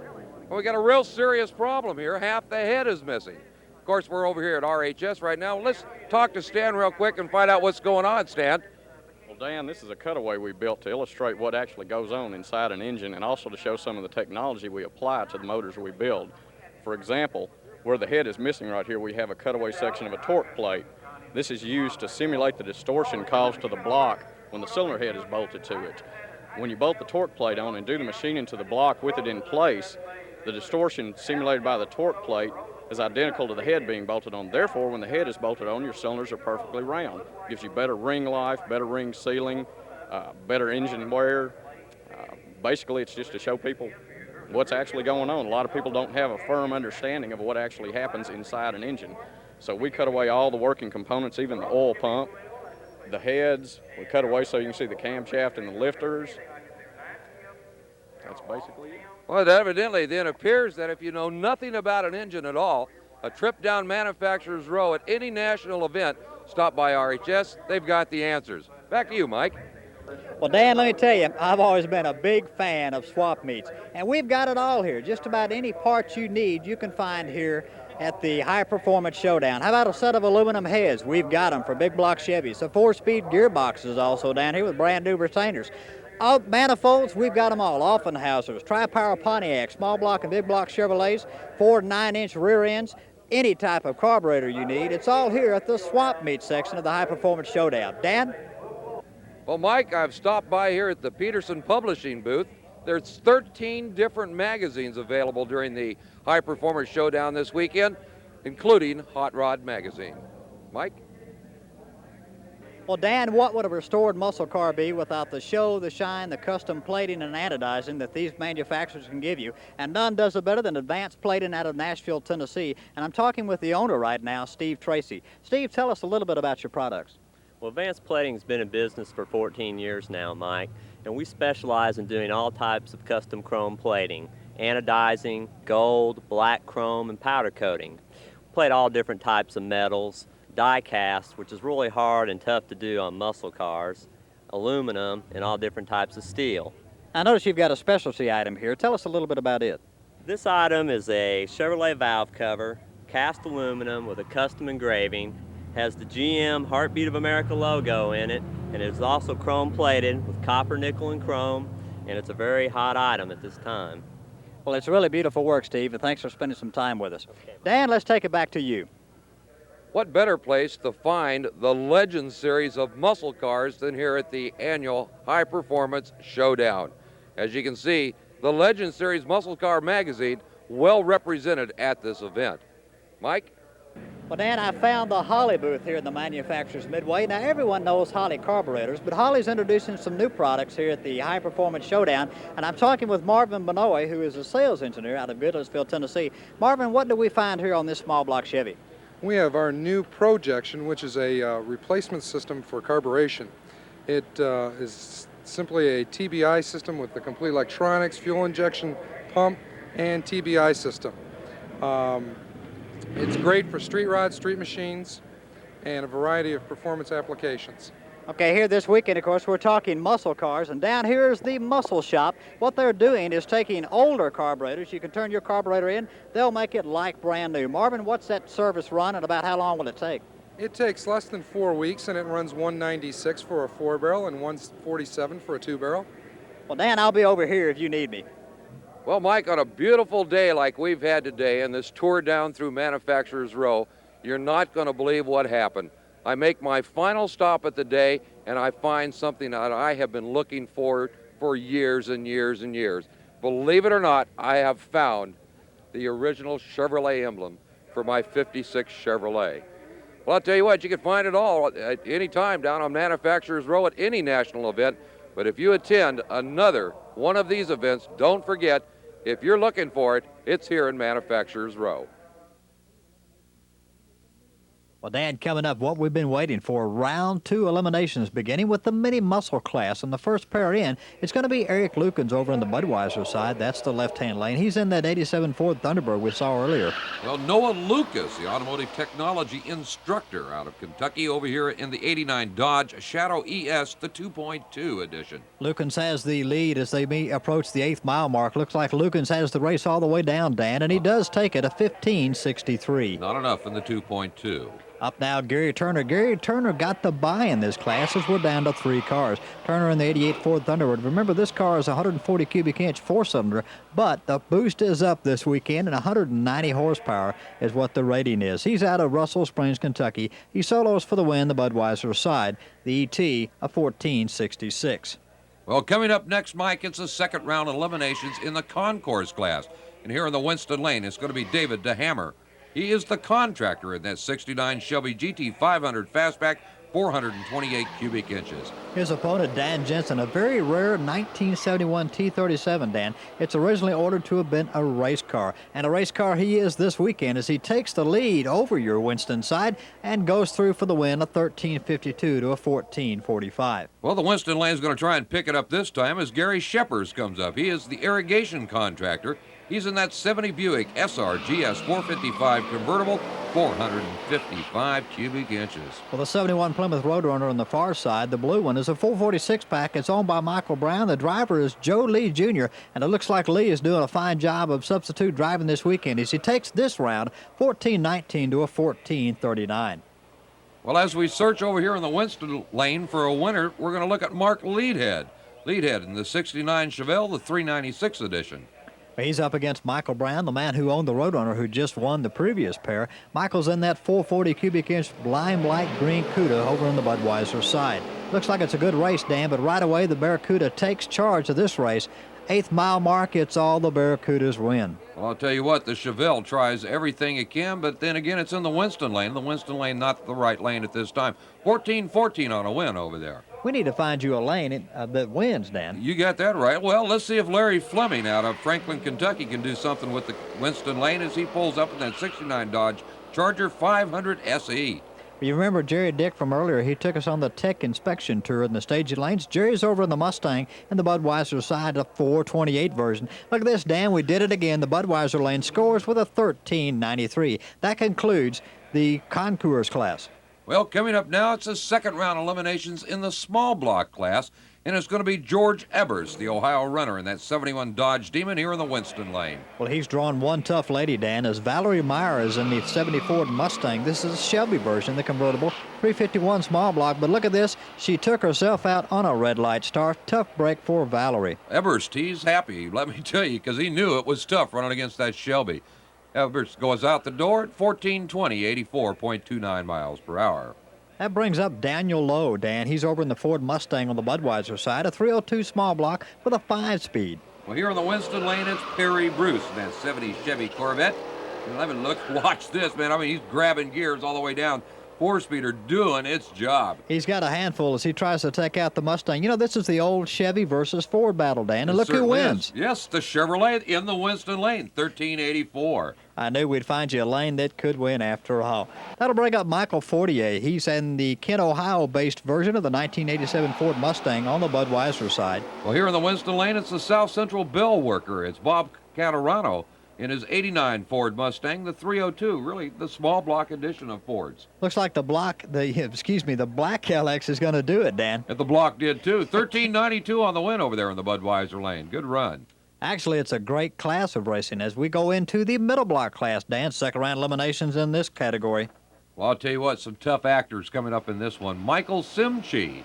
Well, we got a real serious problem here. Half the head is missing. Of course, we're over here at RHS right now. Let's talk to Stan real quick and find out what's going on, Stan. Well, Dan, this is a cutaway we built to illustrate what actually goes on inside an engine and also to show some of the technology we apply to the motors we build. For example, where the head is missing right here, we have a cutaway section of a torque plate. This is used to simulate the distortion caused to the block when the cylinder head is bolted to it. When you bolt the torque plate on and do the machining to the block with it in place, the distortion simulated by the torque plate is identical to the head being bolted on. Therefore, when the head is bolted on, your cylinders are perfectly round. Gives you better ring life, better ring sealing, better engine wear. Basically, it's just to show people what's actually going on. A lot of people don't have a firm understanding of what actually happens inside an engine. So we cut away all the working components, even the oil pump, the heads. We cut away so you can see the camshaft and the lifters. That's basically it. Well, it evidently then appears that if you know nothing about an engine at all, a trip down Manufacturers Row at any national event, stop by RHS. They've got the answers. Back to you, Mike. Well, Dan, let me tell you, I've always been a big fan of swap meets, and we've got it all here. Just about any parts you need, you can find here at the High Performance Showdown. How about a set of aluminum heads? We've got them for big block Chevys. The 4-speed gearboxes also down here with brand new retainers. Manifolds, we've got them all. Offenhausers, tri-power Pontiac, small block and big block Chevrolets, 4 9-inch rear ends, any type of carburetor you need. It's all here at the swap meet section of the High Performance Showdown. Dan? Well, Mike, I've stopped by here at the Peterson Publishing booth. There's 13 different magazines available during the High Performance Showdown this weekend, including Hot Rod Magazine. Mike? Well, Dan, what would a restored muscle car be without the show, the shine, the custom plating and anodizing that these manufacturers can give you? And none does it better than Advanced Plating out of Nashville, Tennessee. And I'm talking with the owner right now, Steve Tracy. Steve, tell us a little bit about your products. Well, Advanced Plating's been in business for 14 years now, Mike, and we specialize in doing all types of custom chrome plating, anodizing, gold, black chrome, and powder coating. We plate all different types of metals, die cast, which is really hard and tough to do on muscle cars, aluminum, and all different types of steel. I notice you've got a specialty item here. Tell us a little bit about it. This item is a Chevrolet valve cover, cast aluminum with a custom engraving, has the GM Heartbeat of America logo in it, and it is also chrome plated with copper, nickel, and chrome, and it's a very hot item at this time. Well, it's really beautiful work, Steve, and thanks for spending some time with us. Okay. Dan, let's take it back to you. What better place to find the Legend series of muscle cars than here at the annual High Performance Showdown? As you can see, the Legend series muscle car magazine well represented at this event. Mike? Well, Dan, I found the Holley booth here in the manufacturer's Midway. Now, everyone knows Holley carburetors, but Holley's introducing some new products here at the High Performance Showdown, and I'm talking with Marvin Benoit, who is a sales engineer out of Goodlettsville, Tennessee. Marvin, what do we find here on this small block Chevy? We have our new projection, which is a replacement system for carburation. It is simply a TBI system with the complete electronics, fuel injection pump, and TBI system. It's great for street rods, street machines, and a variety of performance applications. Okay, here this weekend, of course, we're talking muscle cars, and down here is the muscle shop. What they're doing is taking older carburetors. You can turn your carburetor in. They'll make it like brand new. Marvin, what's that service run, and about how long will it take? It takes less than 4 weeks, and it runs $196 for a 4-barrel and $147 for a 2-barrel. Well, Dan, I'll be over here if you need me. Well, Mike, on a beautiful day like we've had today and this tour down through Manufacturers Row, you're not going to believe what happened. I make my final stop at the day, and I find something that I have been looking for years and years and years. Believe it or not, I have found the original Chevrolet emblem for my 56 Chevrolet. Well, I'll tell you what, you can find it all at any time down on Manufacturers Row at any national event. But if you attend another one of these events, don't forget, if you're looking for it, it's here in Manufacturers Row. Well, Dan, coming up, what we've been waiting for, round 2 eliminations, beginning with the mini muscle class. And the first pair in, it's going to be Eric Lukens over on the Budweiser side. That's the left-hand lane. He's in that 87 Ford Thunderbird we saw earlier. Well, Noah Lucas, the automotive technology instructor out of Kentucky, over here in the 89 Dodge Shadow ES, the 2.2 edition. Lukens has the lead as they approach the 8th mile mark. Looks like Lukens has the race all the way down, Dan, and he does take it a 15.63. Not enough in the 2.2. Up now, Gary Turner. Gary Turner got the bye in this class as we're down to 3 cars. Turner in the 88 Ford Thunderbird. Remember, this car is a 140 cubic inch 4-cylinder, but the boost is up this weekend, and 190 horsepower is what the rating is. He's out of Russell Springs, Kentucky. He solos for the win, the Budweiser side. The ET, a 14.66. Well, coming up next, Mike, it's the second round eliminations in the concourse class. And here in the Winston Lane, it's going to be David DeHammer. He is the contractor in that 69 Shelby GT 500 Fastback, 428 cubic inches. His opponent, Dan Jensen, a very rare 1971 T37, Dan. It's originally ordered to have been a race car. And a race car he is this weekend as he takes the lead over your Winston side and goes through for the win, a 13.52 to a 14.45. Well, the Winston Lane's going to try and pick it up this time as Gary Sheppers comes up. He is the irrigation contractor. He's in that 70 Buick SR GS 455 convertible, 455 cubic inches. Well, the 71 Plymouth Roadrunner on the far side, the blue one, is a 446 pack. It's owned by Michael Brown. The driver is Joe Lee Jr., and it looks like Lee is doing a fine job of substitute driving this weekend as he takes this round 14-19 to a 14-39. Well, as we search over here in the Winston lane for a winner, we're going to look at Mark Leadhead. Leadhead in the 69 Chevelle, the 396 edition. He's up against Michael Brown, the man who owned the Roadrunner, who just won the previous pair. Michael's in that 440 cubic inch lime light green Cuda over on the Budweiser side. Looks like it's a good race, Dan, but right away the Barracuda takes charge of this race. 8th mile mark, it's all the Barracudas win. Well, I'll tell you what, the Chevelle tries everything it can, but then again, it's in the Winston lane. The Winston lane, not the right lane at this time. 14-14 on a win over there. We need to find you a lane that wins, Dan. You got that right. Well, let's see if Larry Fleming out of Franklin, Kentucky can do something with the Winston lane as he pulls up in that 69 Dodge Charger 500 SE. You remember Jerry Dick from earlier. He took us on the tech inspection tour in the staging lanes. Jerry's over in the Mustang and the Budweiser side, a 428 version. Look at this, Dan. We did it again. The Budweiser lane scores with a 1393. That concludes the Concours class. Well, coming up now, it's the second round eliminations in the small block class, and it's going to be George Ebers, the Ohio runner, in that 71 Dodge Demon here in the Winston lane. Well, he's drawn one tough lady, Dan, as Valerie Meyer is in the 70 Ford Mustang. This is a Shelby version, the convertible, 351 small block. But look at this. She took herself out on a red light start. Tough break for Valerie. Ebers, he's happy, let me tell you, because he knew it was tough running against that Shelby. Ebers goes out the door at 14:20, 84.29 miles per hour. That brings up Daniel Lowe, Dan. He's over in the Ford Mustang on the Budweiser side, a 302 small block with a 5-speed. Well, here in the Winston lane, it's Perry Bruce in that 70 Chevy Corvette. And I mean, look, watch this, man. I mean, he's grabbing gears all the way down. 4-speeder doing its job. He's got a handful as he tries to take out the Mustang. You know, this is the old Chevy versus Ford battle, Dan, and look who wins. Yes, the Chevrolet in the Winston lane, 1384. I knew we'd find you a lane that could win after all. That'll bring up Michael Fortier. He's in the Kent, Ohio-based version of the 1987 Ford Mustang on the Budweiser side. Well, here in the Winston lane, it's the South Central Bell Worker. It's Bob Catarano in his 89 Ford Mustang, the 302, really the small block edition of Fords. Looks like the black LX is going to do it, Dan. And the block did too. 1392 on the win over there in the Budweiser lane. Good run. Actually, it's a great class of racing as we go into the middle block class, Dan. Second round eliminations in this category. Well, I'll tell you what, some tough actors coming up in this one. Michael Simchi,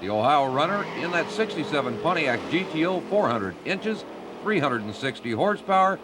the Ohio runner in that 67 Pontiac GTO, 400 inches, 360 horsepower.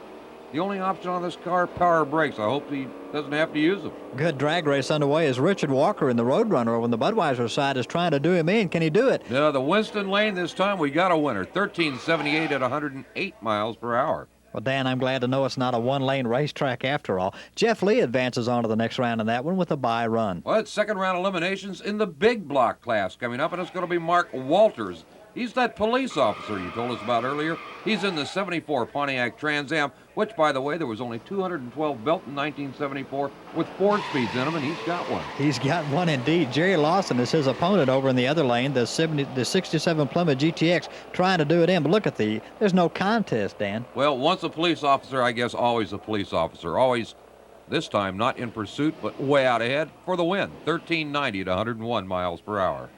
The only option on this car, power brakes. I hope he doesn't have to use them. Good drag race underway as Richard Walker in the Roadrunner on the Budweiser side is trying to do him in. Can he do it? No, the Winston lane this time, we got a winner. 1378 at 108 miles per hour. Well, Dan, I'm glad to know it's not a one-lane racetrack after all. Jeff Lee advances on to the next round in that one with a bye run. Well, it's second round eliminations in the big block class coming up, and it's going to be Mark Walters. He's that police officer you told us about earlier. He's in the 74 Pontiac Trans Am, which, by the way, there was only 212 built in 1974 with 4-speeds in them, and he's got one. He's got one indeed. Jerry Lawson is his opponent over in the other lane, the 67 Plymouth GTX, trying to do it in. But look at there's no contest, Dan. Well, once a police officer, I guess always a police officer. Always, this time, not in pursuit, but way out ahead for the win. 1390 at 101 miles per hour.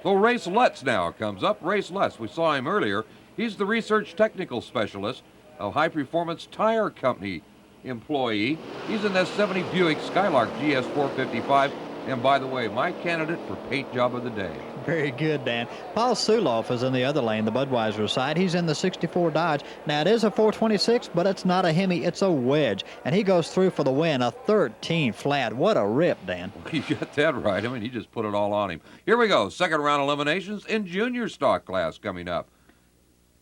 So Race Lutz now comes up. Race Lutz, we saw him earlier. He's the research technical specialist, a high-performance tire company employee. He's in that 70 Buick Skylark GS 455. And by the way, my candidate for paint job of the day. Very good, Dan. Paul Suloff is in the other lane, the Budweiser side. He's in the 64 Dodge. Now, it is a 426, but it's not a Hemi. It's a wedge. And he goes through for the win, a 13 flat. What a rip, Dan. You got that right. I mean, he just put it all on him. Here we go. Second round eliminations in junior stock class coming up.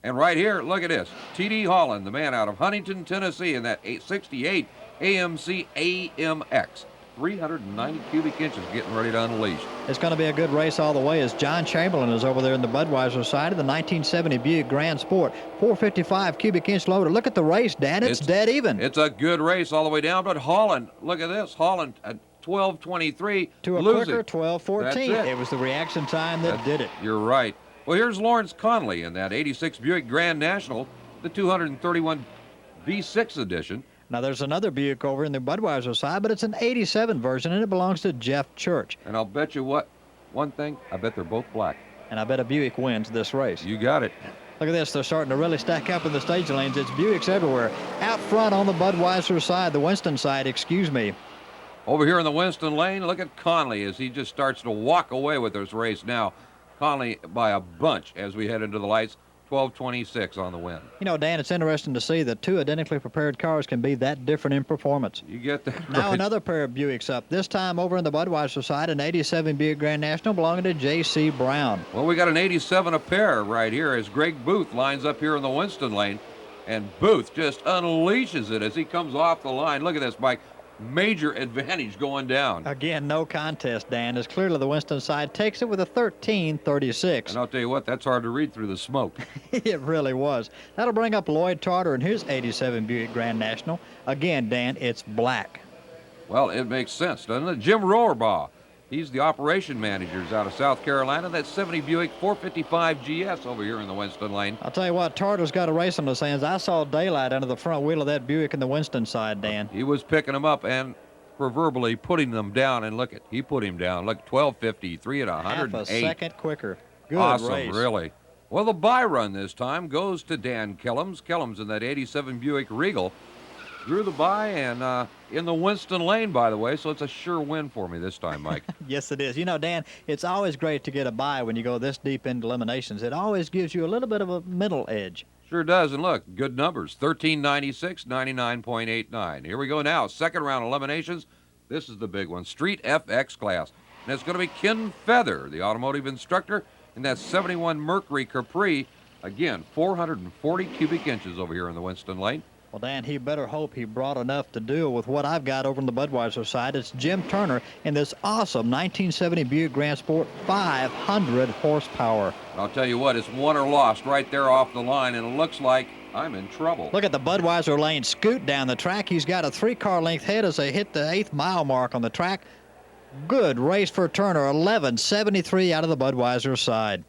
And right here, look at this. T.D. Holland, the man out of Huntington, Tennessee, in that 68 AMC AMX. 390 cubic inches getting ready to unleash. It's going to be a good race all the way as John Chamberlain is over there in the Budweiser side of the 1970 Buick Grand Sport. 455 cubic inch loader. Look at the race, Dan. It's dead even. It's a good race all the way down, but Holland, look at this. Holland at 12:23 to a losing. quicker 12:14. It was the reaction time that did it. You're right. Well, here's Lawrence Conley in that 86 Buick Grand National, the 231 V6 edition. Now, there's another Buick over in the Budweiser side, but it's an 87 version, and it belongs to Jeff Church. And I'll bet you one thing, I bet they're both black. And I bet a Buick wins this race. You got it. Look at this. They're starting to really stack up in the stage lanes. It's Buicks everywhere. Out front on the Budweiser side, the Winston side, excuse me. Over here in the Winston lane, look at Conley as he just starts to walk away with this race now. Conley by a bunch as we head into the lights. 12:26 on the win. You know, Dan, it's interesting to see that two identically prepared cars can be that different in performance. You get that Now right. another pair of Buicks up. This time over in the Budweiser side, an 87 Buick Grand National belonging to J.C. Brown. Well, we got an 87 a pair right here as Greg Booth lines up here in the Winston lane. And Booth just unleashes it as he comes off the line. Look at this, Mike. Major advantage going down. Again, no contest, Dan, as clearly the Winston side takes it with a 13:36. And I'll tell you what, that's hard to read through the smoke. It really was. That'll bring up Lloyd Tarter and his 87 Buick Grand National. Again, Dan, it's black. Well, it makes sense, doesn't it? Jim Rohrbaugh, he's the operation managers out of South Carolina. That's 70 Buick 455 GS over here in the Winston lane. I'll tell you what, Tarter's got a race on his hands. I saw daylight under the front wheel of that Buick in the Winston side, Dan. He was picking them up and proverbially putting them down, and look, he put him down. Look, 12:53 at 108. Half a second quicker. Good awesome, race. Really. Well, the buy run this time goes to Dan Kellums. Kellums in that 87 Buick Regal. Drew the buy and in the Winston lane, by the way, so it's a sure win for me this time, Mike. Yes, it is. You know, Dan, it's always great to get a buy when you go this deep into eliminations. It always gives you a little bit of a mental edge. Sure does, and look, good numbers, 1396, 99.89. Here we go now, second round eliminations. This is the big one, Street FX class. And it's going to be Ken Feather, the automotive instructor, in that 71 Mercury Capri. Again, 440 cubic inches over here in the Winston lane. Well, Dan, he better hope he brought enough to deal with what I've got over on the Budweiser side. It's Jim Turner in this awesome 1970 Buick Grand Sport, 500 horsepower. I'll tell you what, it's won or lost right there off the line, and it looks like I'm in trouble. Look at the Budweiser lane scoot down the track. He's got a 3-car length head as they hit the 8th mile mark on the track. Good race for Turner, 11:73 out of the Budweiser side.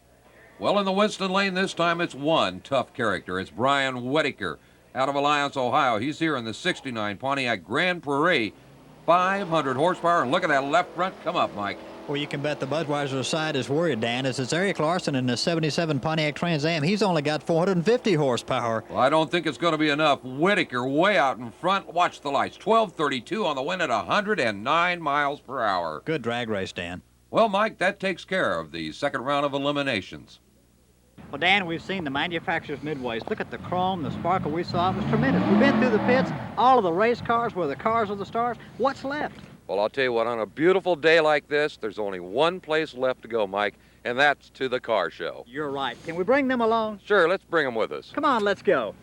Well, in the Winston lane this time, it's one tough character. It's Brian Whitaker out of Alliance, Ohio. He's here in the 69 Pontiac Grand Prairie, 500 horsepower. And look at that left front. Come up, Mike. Well, you can bet the Budweiser side is worried, Dan, as it's Eric Larson in the 77 Pontiac Trans Am. He's only got 450 horsepower. Well, I don't think it's going to be enough. Whitaker way out in front. Watch the lights. 12:32 on the win at 109 miles per hour. Good drag race, Dan. Well, Mike, that takes care of the second round of eliminations. Well, Dan, we've seen the manufacturer's midways. Look at the chrome, the sparkle we saw. It was tremendous. We've been through the pits, all of the race cars were the cars of the stars. What's left? Well, I'll tell you what, on a beautiful day like this, there's only one place left to go, Mike, and that's to the car show. You're right. Can we bring them along? Sure, let's bring them with us. Come on, let's go.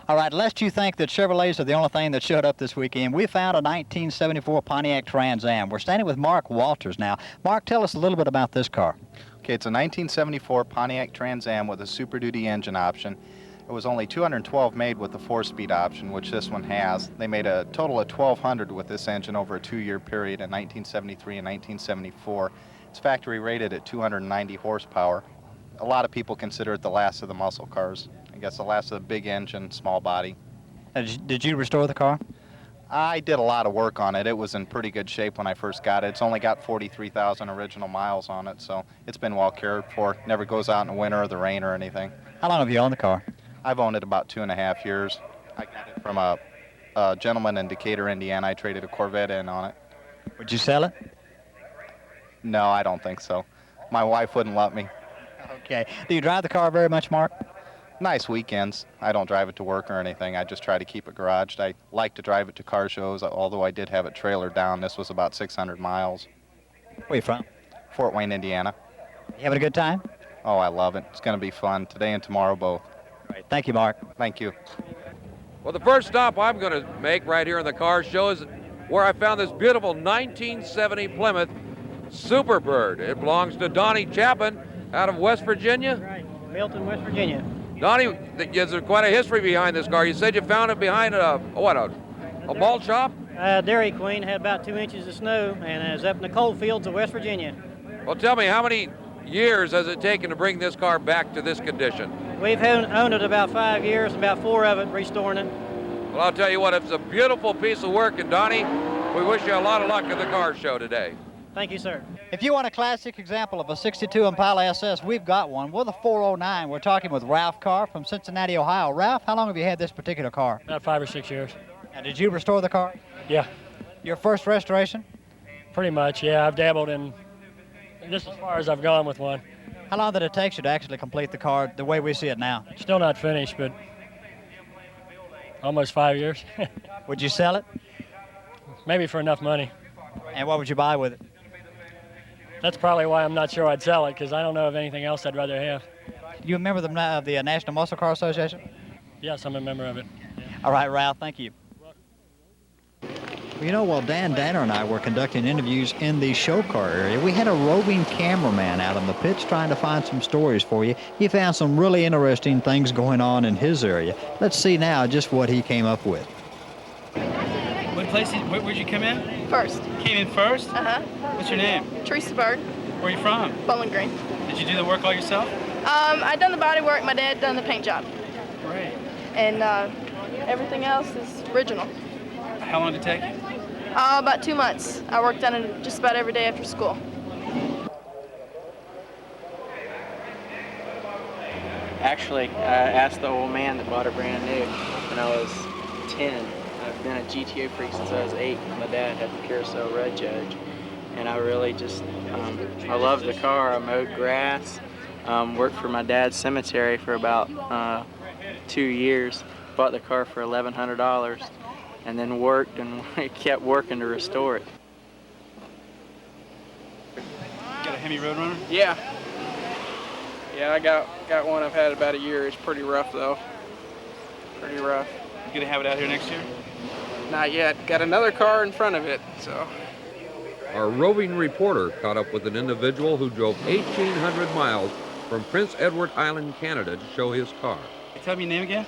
All right, lest you think that Chevrolets are the only thing that showed up this weekend, we found a 1974 Pontiac Trans Am. We're standing with Mark Walters now. Mark, tell us a little bit about this car. Okay, it's a 1974 Pontiac Trans Am with a Super Duty engine option. It was only 212 made with the 4-speed option, which this one has. They made a total of 1,200 with this engine over a 2-year period in 1973 and 1974. It's factory rated at 290 horsepower. A lot of people consider it the last of the muscle cars. I guess the last of the big engine, small body. Did you restore the car? I did a lot of work on it. It was in pretty good shape when I first got it. It's only got 43,000 original miles on it, so it's been well cared for. Never goes out in the winter or the rain or anything. How long have you owned the car? I've owned it about 2.5 years. I got it from a gentleman in Decatur, Indiana. I traded a Corvette in on it. Would you sell it? No, I don't think so. My wife wouldn't let me. Okay. Do you drive the car very much, Mark? Nice weekends. I don't drive it to work or anything. I just try to keep it garaged. I like to drive it to car shows, although I did have it trailered down. This was about 600 miles. Where are you from? Fort Wayne, Indiana. You having a good time? Oh, I love it. It's going to be fun today and tomorrow both. All right. Thank you, Mark. Thank you. Well, the first stop I'm going to make right here in the car show is where I found this beautiful 1970 Plymouth Superbird. It belongs to Donnie Chapman out of West Virginia. Right, Milton, West Virginia. Donnie, there's quite a history behind this car. You said you found it behind a malt shop? Dairy Queen had about 2 inches of snow, and it was up in the coal fields of West Virginia. Well, tell me, how many years has it taken to bring this car back to this condition? We've owned it about 5 years, about 4 of it restoring it. Well, I'll tell you what, it's a beautiful piece of work, and Donnie, we wish you a lot of luck at the car show today. Thank you, sir. If you want a classic example of a 62 Impala SS, we've got one. With a 409, we're talking with Ralph Carr from Cincinnati, Ohio. Ralph, how long have you had this particular car? About 5 or 6 years. Now, did you restore the car? Yeah. Your first restoration? Pretty much, yeah. I've dabbled in just as far as I've gone with one. How long did it take you to actually complete the car the way we see it now? Still not finished, but almost 5 years. Would you sell it? Maybe for enough money. And what would you buy with it? That's probably why I'm not sure I'd sell it, because I don't know of anything else I'd rather have. You a member of the National Muscle Car Association? Yes, I'm a member of it. Yeah. All right, Ralph, thank you. You know, while Dan Danner and I were conducting interviews in the show car area, we had a roving cameraman out on the pits trying to find some stories for you. He found some really interesting things going on in his area. Let's see now just what he came up with. Where'd you come in? First. Came in first? Uh-huh. What's your name? Teresa Bird. Where are you from? Bowling Green. Did you do the work all yourself? I done the body work. My dad done the paint job. Great. And everything else is original. How long did it take you? About 2 months. I worked on it just about every day after school. Actually, I asked the old man that bought her brand new when I was 10. I've been a GTA freak since I was 8. My dad had the Carousel Red Judge, and I really just, I loved the car. I mowed grass, worked for my dad's cemetery for about 2 years, bought the car for $1,100, and then worked and kept working to restore it. Got a Hemi Roadrunner? Yeah. Yeah, I got one. I've had about a year. It's pretty rough though. Pretty rough. You gonna have it out here next year? Not yet. Got another car in front of it, so. Our roving reporter caught up with an individual who drove 1,800 miles from Prince Edward Island, Canada to show his car. Hey, tell me your name again?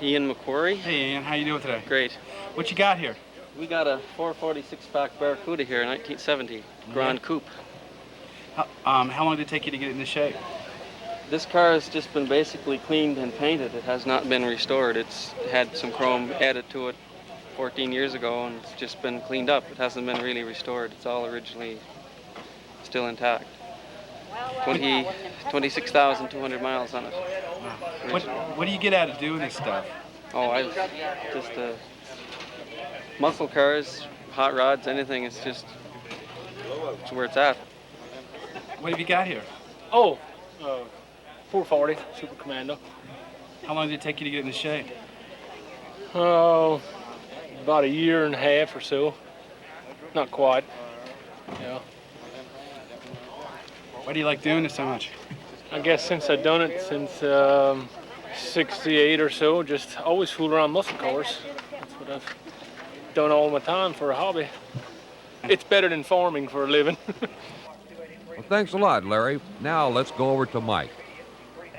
Ian McQuarrie. Hey Ian, how you doing today? Great. What you got here? We got a 446-pack Barracuda here, 1970, Grand Coupe. How long did it take you to get it into shape? This car has just been basically cleaned and painted. It has not been restored. It's had some chrome added to it 14 years ago, and it's just been cleaned up. It hasn't been really restored. It's all originally still intact. 26,200 miles on it. What do you get out of doing this stuff? Oh, just muscle cars, hot rods, anything. It's where it's at. What have you got here? Oh, 440 Super Commando. How long did it take you to get it into shape? Oh, about a year and a half or so. Not quite. Yeah. Why do you like doing this so much? I guess since I've done it since 68 or so. Just always fool around muscle cars. That's what I've done all my time for a hobby. It's better than farming for a living. Well, thanks a lot, Larry. Now let's go over to Mike.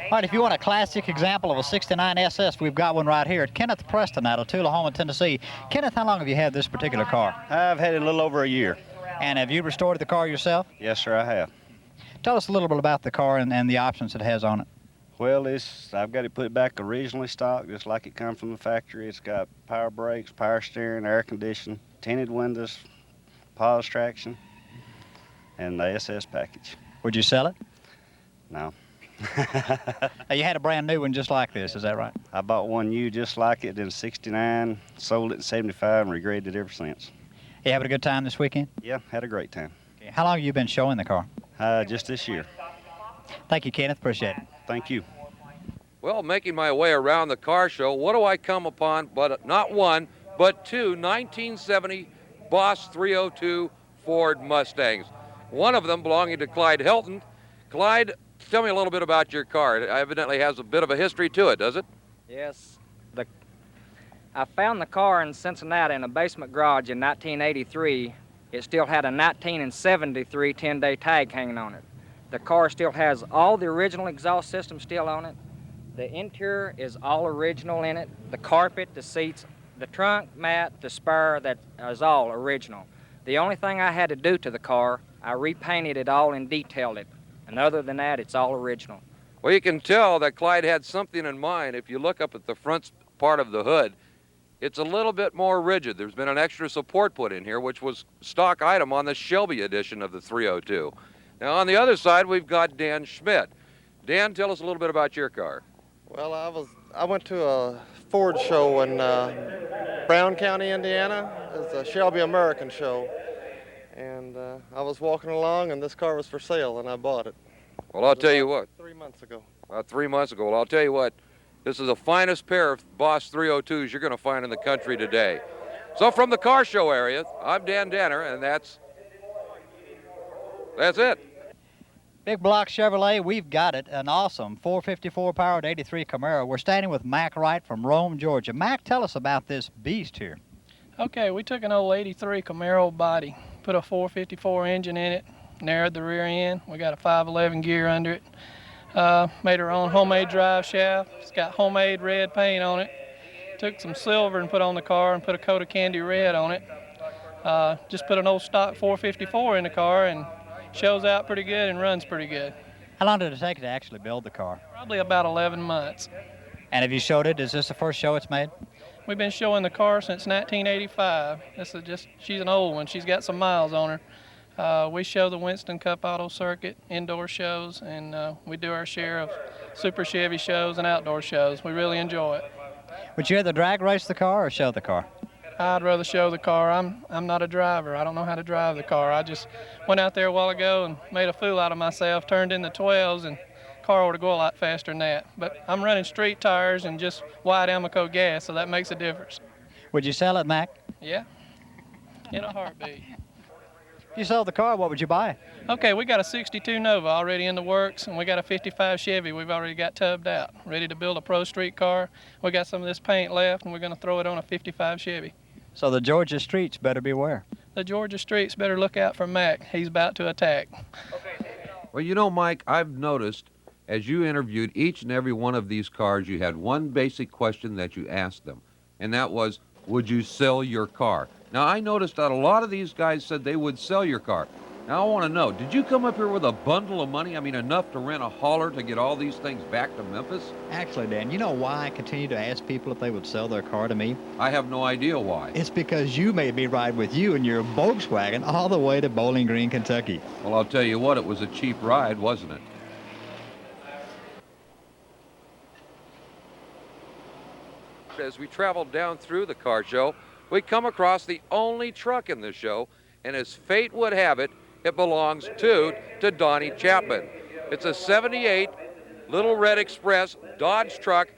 All right, if you want a classic example of a 69 SS, we've got one right here at Kenneth Preston out of Tullahoma, Tennessee. Kenneth, how long have you had this particular car? I've had it a little over a year. And have you restored the car yourself? Yes, sir, I have. Tell us a little bit about the car and the options it has on it. Well, I've got it put back originally stock, just like it comes from the factory. It's got power brakes, power steering, air conditioning, tinted windows, pause traction, and the SS package. Would you sell it? No. Now, you had a brand new one just like this, is that right? I bought one new just like it in '69, sold it in '75, and regretted it ever since. You having a good time this weekend? Yeah, had a great time. Okay. How long have you been showing the car? Just this year. Thank you, Kenneth. Appreciate it. Thank you. Well, making my way around the car show, what do I come upon but not one, but two 1970 Boss 302 Ford Mustangs. One of them belonging to Clyde Helton. Clyde, tell me a little bit about your car. It evidently has a bit of a history to it, does it? Yes. I found the car in Cincinnati in a basement garage in 1983. It still had a 1973 10-day tag hanging on it. The car still has all the original exhaust system still on it. The interior is all original in it. The carpet, the seats, the trunk, mat, the spare, that is all original. The only thing I had to do to the car, I repainted it all and detailed it. And other than that, it's all original. Well, you can tell that Clyde had something in mind. If you look up at the front part of the hood, it's a little bit more rigid. There's been an extra support put in here, which was stock item on the Shelby edition of the 302. Now, on the other side, we've got Dan Schmidt. Dan, tell us a little bit about your car. Well, I went to a Ford show in Brown County, Indiana. It's a Shelby American show. And I was walking along, and this car was for sale, and I bought it. Well, I'll tell you what. 3 months ago. About 3 months ago. Well, I'll tell you what. This is the finest pair of Boss 302s you're going to find in the country today. So from the car show area, I'm Dan Danner, and that's it. Big Block Chevrolet, we've got it. An awesome 454 powered 83 Camaro. We're standing with Mac Wright from Rome, Georgia. Mac, tell us about this beast here. Okay, we took an old 83 Camaro body, put a 454 engine in it, narrowed the rear end. We got a 511 gear under it. Made our own homemade drive shaft. It's got homemade red paint on it. Took some silver and put on the car and put a coat of candy red on it. Just put an old stock 454 in the car and shows out pretty good and runs pretty good. How long did it take to actually build the car? Probably about 11 months. And have you showed it? Is this the first show it's made? We've been showing the car since 1985. She's an old one. She's got some miles on her. We show the Winston Cup Auto Circuit, indoor shows, and we do our share of Super Chevy shows and outdoor shows. We really enjoy it. Would you rather drag race the car or show the car? I'd rather show the car. I'm not a driver. I don't know how to drive the car. I just went out there a while ago and made a fool out of myself, turned in the 12s, and the car ought to go a lot faster than that. But I'm running street tires and just wide Amoco gas, so that makes a difference. Would you sell it, Mac? Yeah, in a heartbeat. If you sold the car, what would you buy? Okay, we got a 62 Nova already in the works, and we got a 55 Chevy we've already got tubbed out, ready to build a pro street car. We got some of this paint left, and we're going to throw it on a 55 Chevy. So the Georgia streets better beware. The Georgia streets better look out for Mac. He's about to attack. Well, you know, Mike, I've noticed as you interviewed each and every one of these cars, you had one basic question that you asked them, and that was, would you sell your car? Now, I noticed that a lot of these guys said they would sell your car. Now, I want to know, did you come up here with a bundle of money? I mean, enough to rent a hauler to get all these things back to Memphis? Actually, Dan, you know why I continue to ask people if they would sell their car to me? I have no idea why. It's because you made me ride with you in your Volkswagen all the way to Bowling Green, Kentucky. Well, I'll tell you what, it was a cheap ride, wasn't it? As we traveled down through the car show, we come across the only truck in the show, and as fate would have it, it belongs to Donnie Chapman. It's a 78 Little Red Express Dodge truck,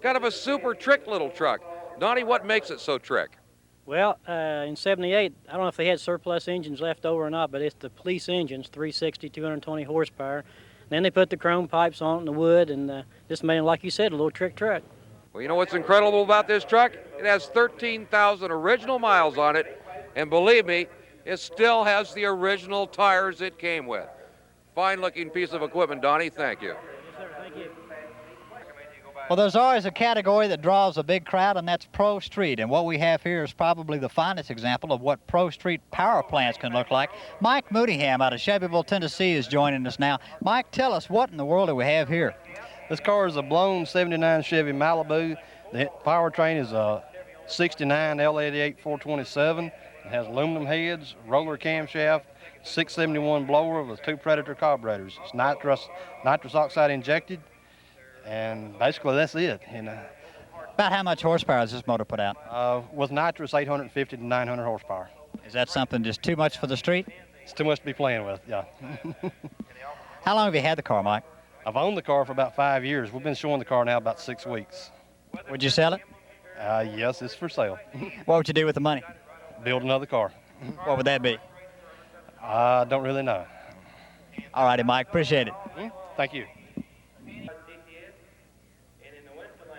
kind of a super trick little truck. Donnie, what makes it so trick? Well, in 78, I don't know if they had surplus engines left over or not, but it's the police engines, 360, 220 horsepower. Then they put the chrome pipes on it and the wood, and just made, like you said, a little trick truck. Well, you know what's incredible about this truck? It has 13,000 original miles on it, and believe me, it still has the original tires it came with. Fine-looking piece of equipment, Donnie. Thank you. Yes, sir. Thank you. Well, there's always a category that draws a big crowd, and that's Pro Street. And what we have here is probably the finest example of what Pro Street power plants can look like. Mike Mooneyham out of Shelbyville, Tennessee is joining us now. Mike, tell us, what in the world do we have here? This car is a blown 79 Chevy Malibu. The powertrain is a 69 L88 427. It has aluminum heads, roller camshaft, 671 blower with 2 Predator carburetors. It's nitrous oxide injected. And basically that's it. About how much horsepower does this motor put out? With nitrous, 850 to 900 horsepower. Is that something just too much for the street? It's too much to be playing with, yeah. How long have you had the car, Mike? I've owned the car for about 5 years. We've been showing the car now about 6 weeks. Would you sell it? Yes, it's for sale. What would you do with the money? Build another car. What would that be? I don't really know. All righty, Mike. Appreciate it. Thank you.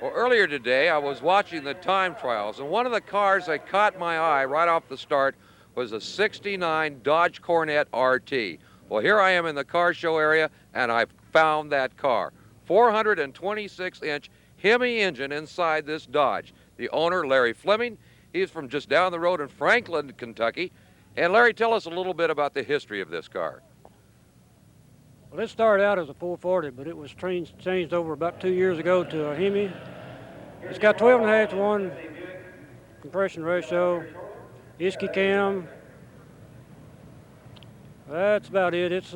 Well, earlier today, I was watching the time trials, and one of the cars that caught my eye right off the start was a 69 Dodge Corvette RT. Well, here I am in the car show area, and I've found that car. 426-inch Hemi engine inside this Dodge. The owner, Larry Fleming, he's from just down the road in Franklin, Kentucky. And Larry, tell us a little bit about the history of this car. Well, it started out as a 440, but it was changed over about 2 years ago to a Hemi. It's got 12.5 to 1 compression ratio, ISKI cam. That's about it. It's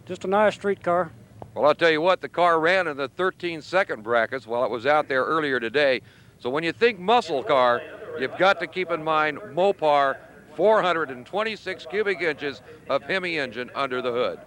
just a nice street car. Well, I'll tell you what, the car ran in the 13-second brackets while it was out there earlier today. So when you think muscle car, you've got to keep in mind Mopar, 426 cubic inches of Hemi engine under the hood.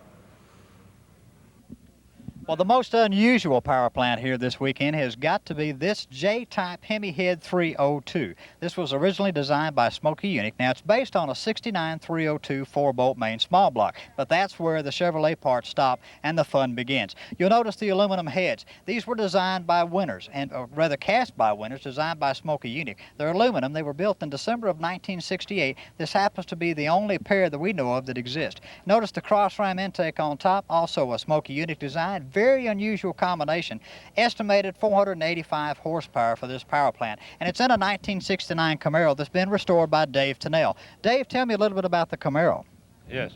Well, the most unusual power plant here this weekend has got to be this J-type Hemi Head 302. This was originally designed by Smokey Yunick. Now, it's based on a 69 302 4-bolt main small block, but that's where the Chevrolet parts stop and the fun begins. You'll notice the aluminum heads. These were designed by Winters, or rather cast by Winters, designed by Smokey Yunick. They're aluminum. They were built in December of 1968. This happens to be the only pair that we know of that exist. Notice the cross ram intake on top, also a Smokey Yunick design. Very unusual combination. Estimated 485 horsepower for this power plant. And it's in a 1969 Camaro that's been restored by Dave Tennell. Dave, tell me a little bit about the Camaro. Yes.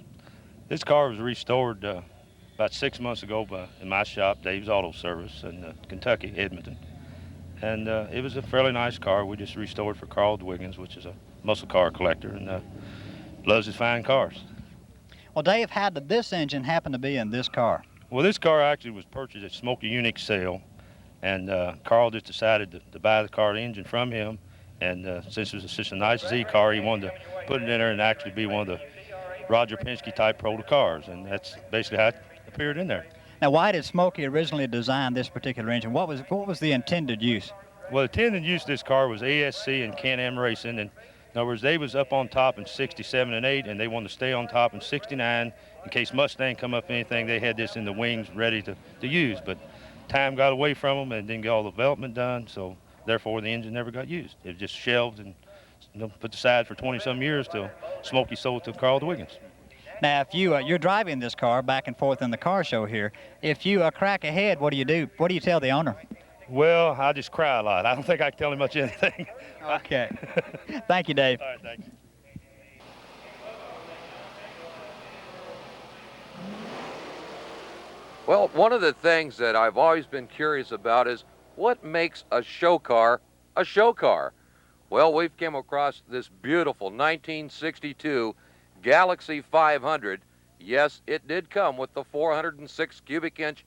This car was restored about 6 months ago in my shop, Dave's Auto Service in Kentucky, Edmonton. And it was a fairly nice car. We just restored for Carl Dwiggins, which is a muscle car collector and loves his fine cars. Well, Dave, how did this engine happen to be in this car? Well, this car actually was purchased at Smokey Yunick's sale, and Carl just decided to buy the car engine from him, and since it was such a nice Z car, he wanted to put it in there and actually be one of the Roger Penske type proto cars, and that's basically how it appeared in there. Now, why did Smokey originally design this particular engine? What was the intended use? Well, the intended use of this car was ASC and Can-Am racing, and in other words, they was up on top in 67 and 8, and they wanted to stay on top in 69. In case Mustang come up anything, they had this in the wings ready to use. But time got away from them and didn't get all the development done, so therefore the engine never got used. It was just shelved and put aside for 20-some years till Smokey sold it to Carl Dwiggins. Now, if you're driving this car back and forth in the car show here, if you crack a head, what do you do? What do you tell the owner? Well, I just cry a lot. I don't think I can tell him much anything. Okay. Thank you, Dave. All right, thanks. Well, one of the things that I've always been curious about is what makes a show car a show car? Well, we've come across this beautiful 1962 Galaxy 500. Yes, it did come with the 406 cubic inch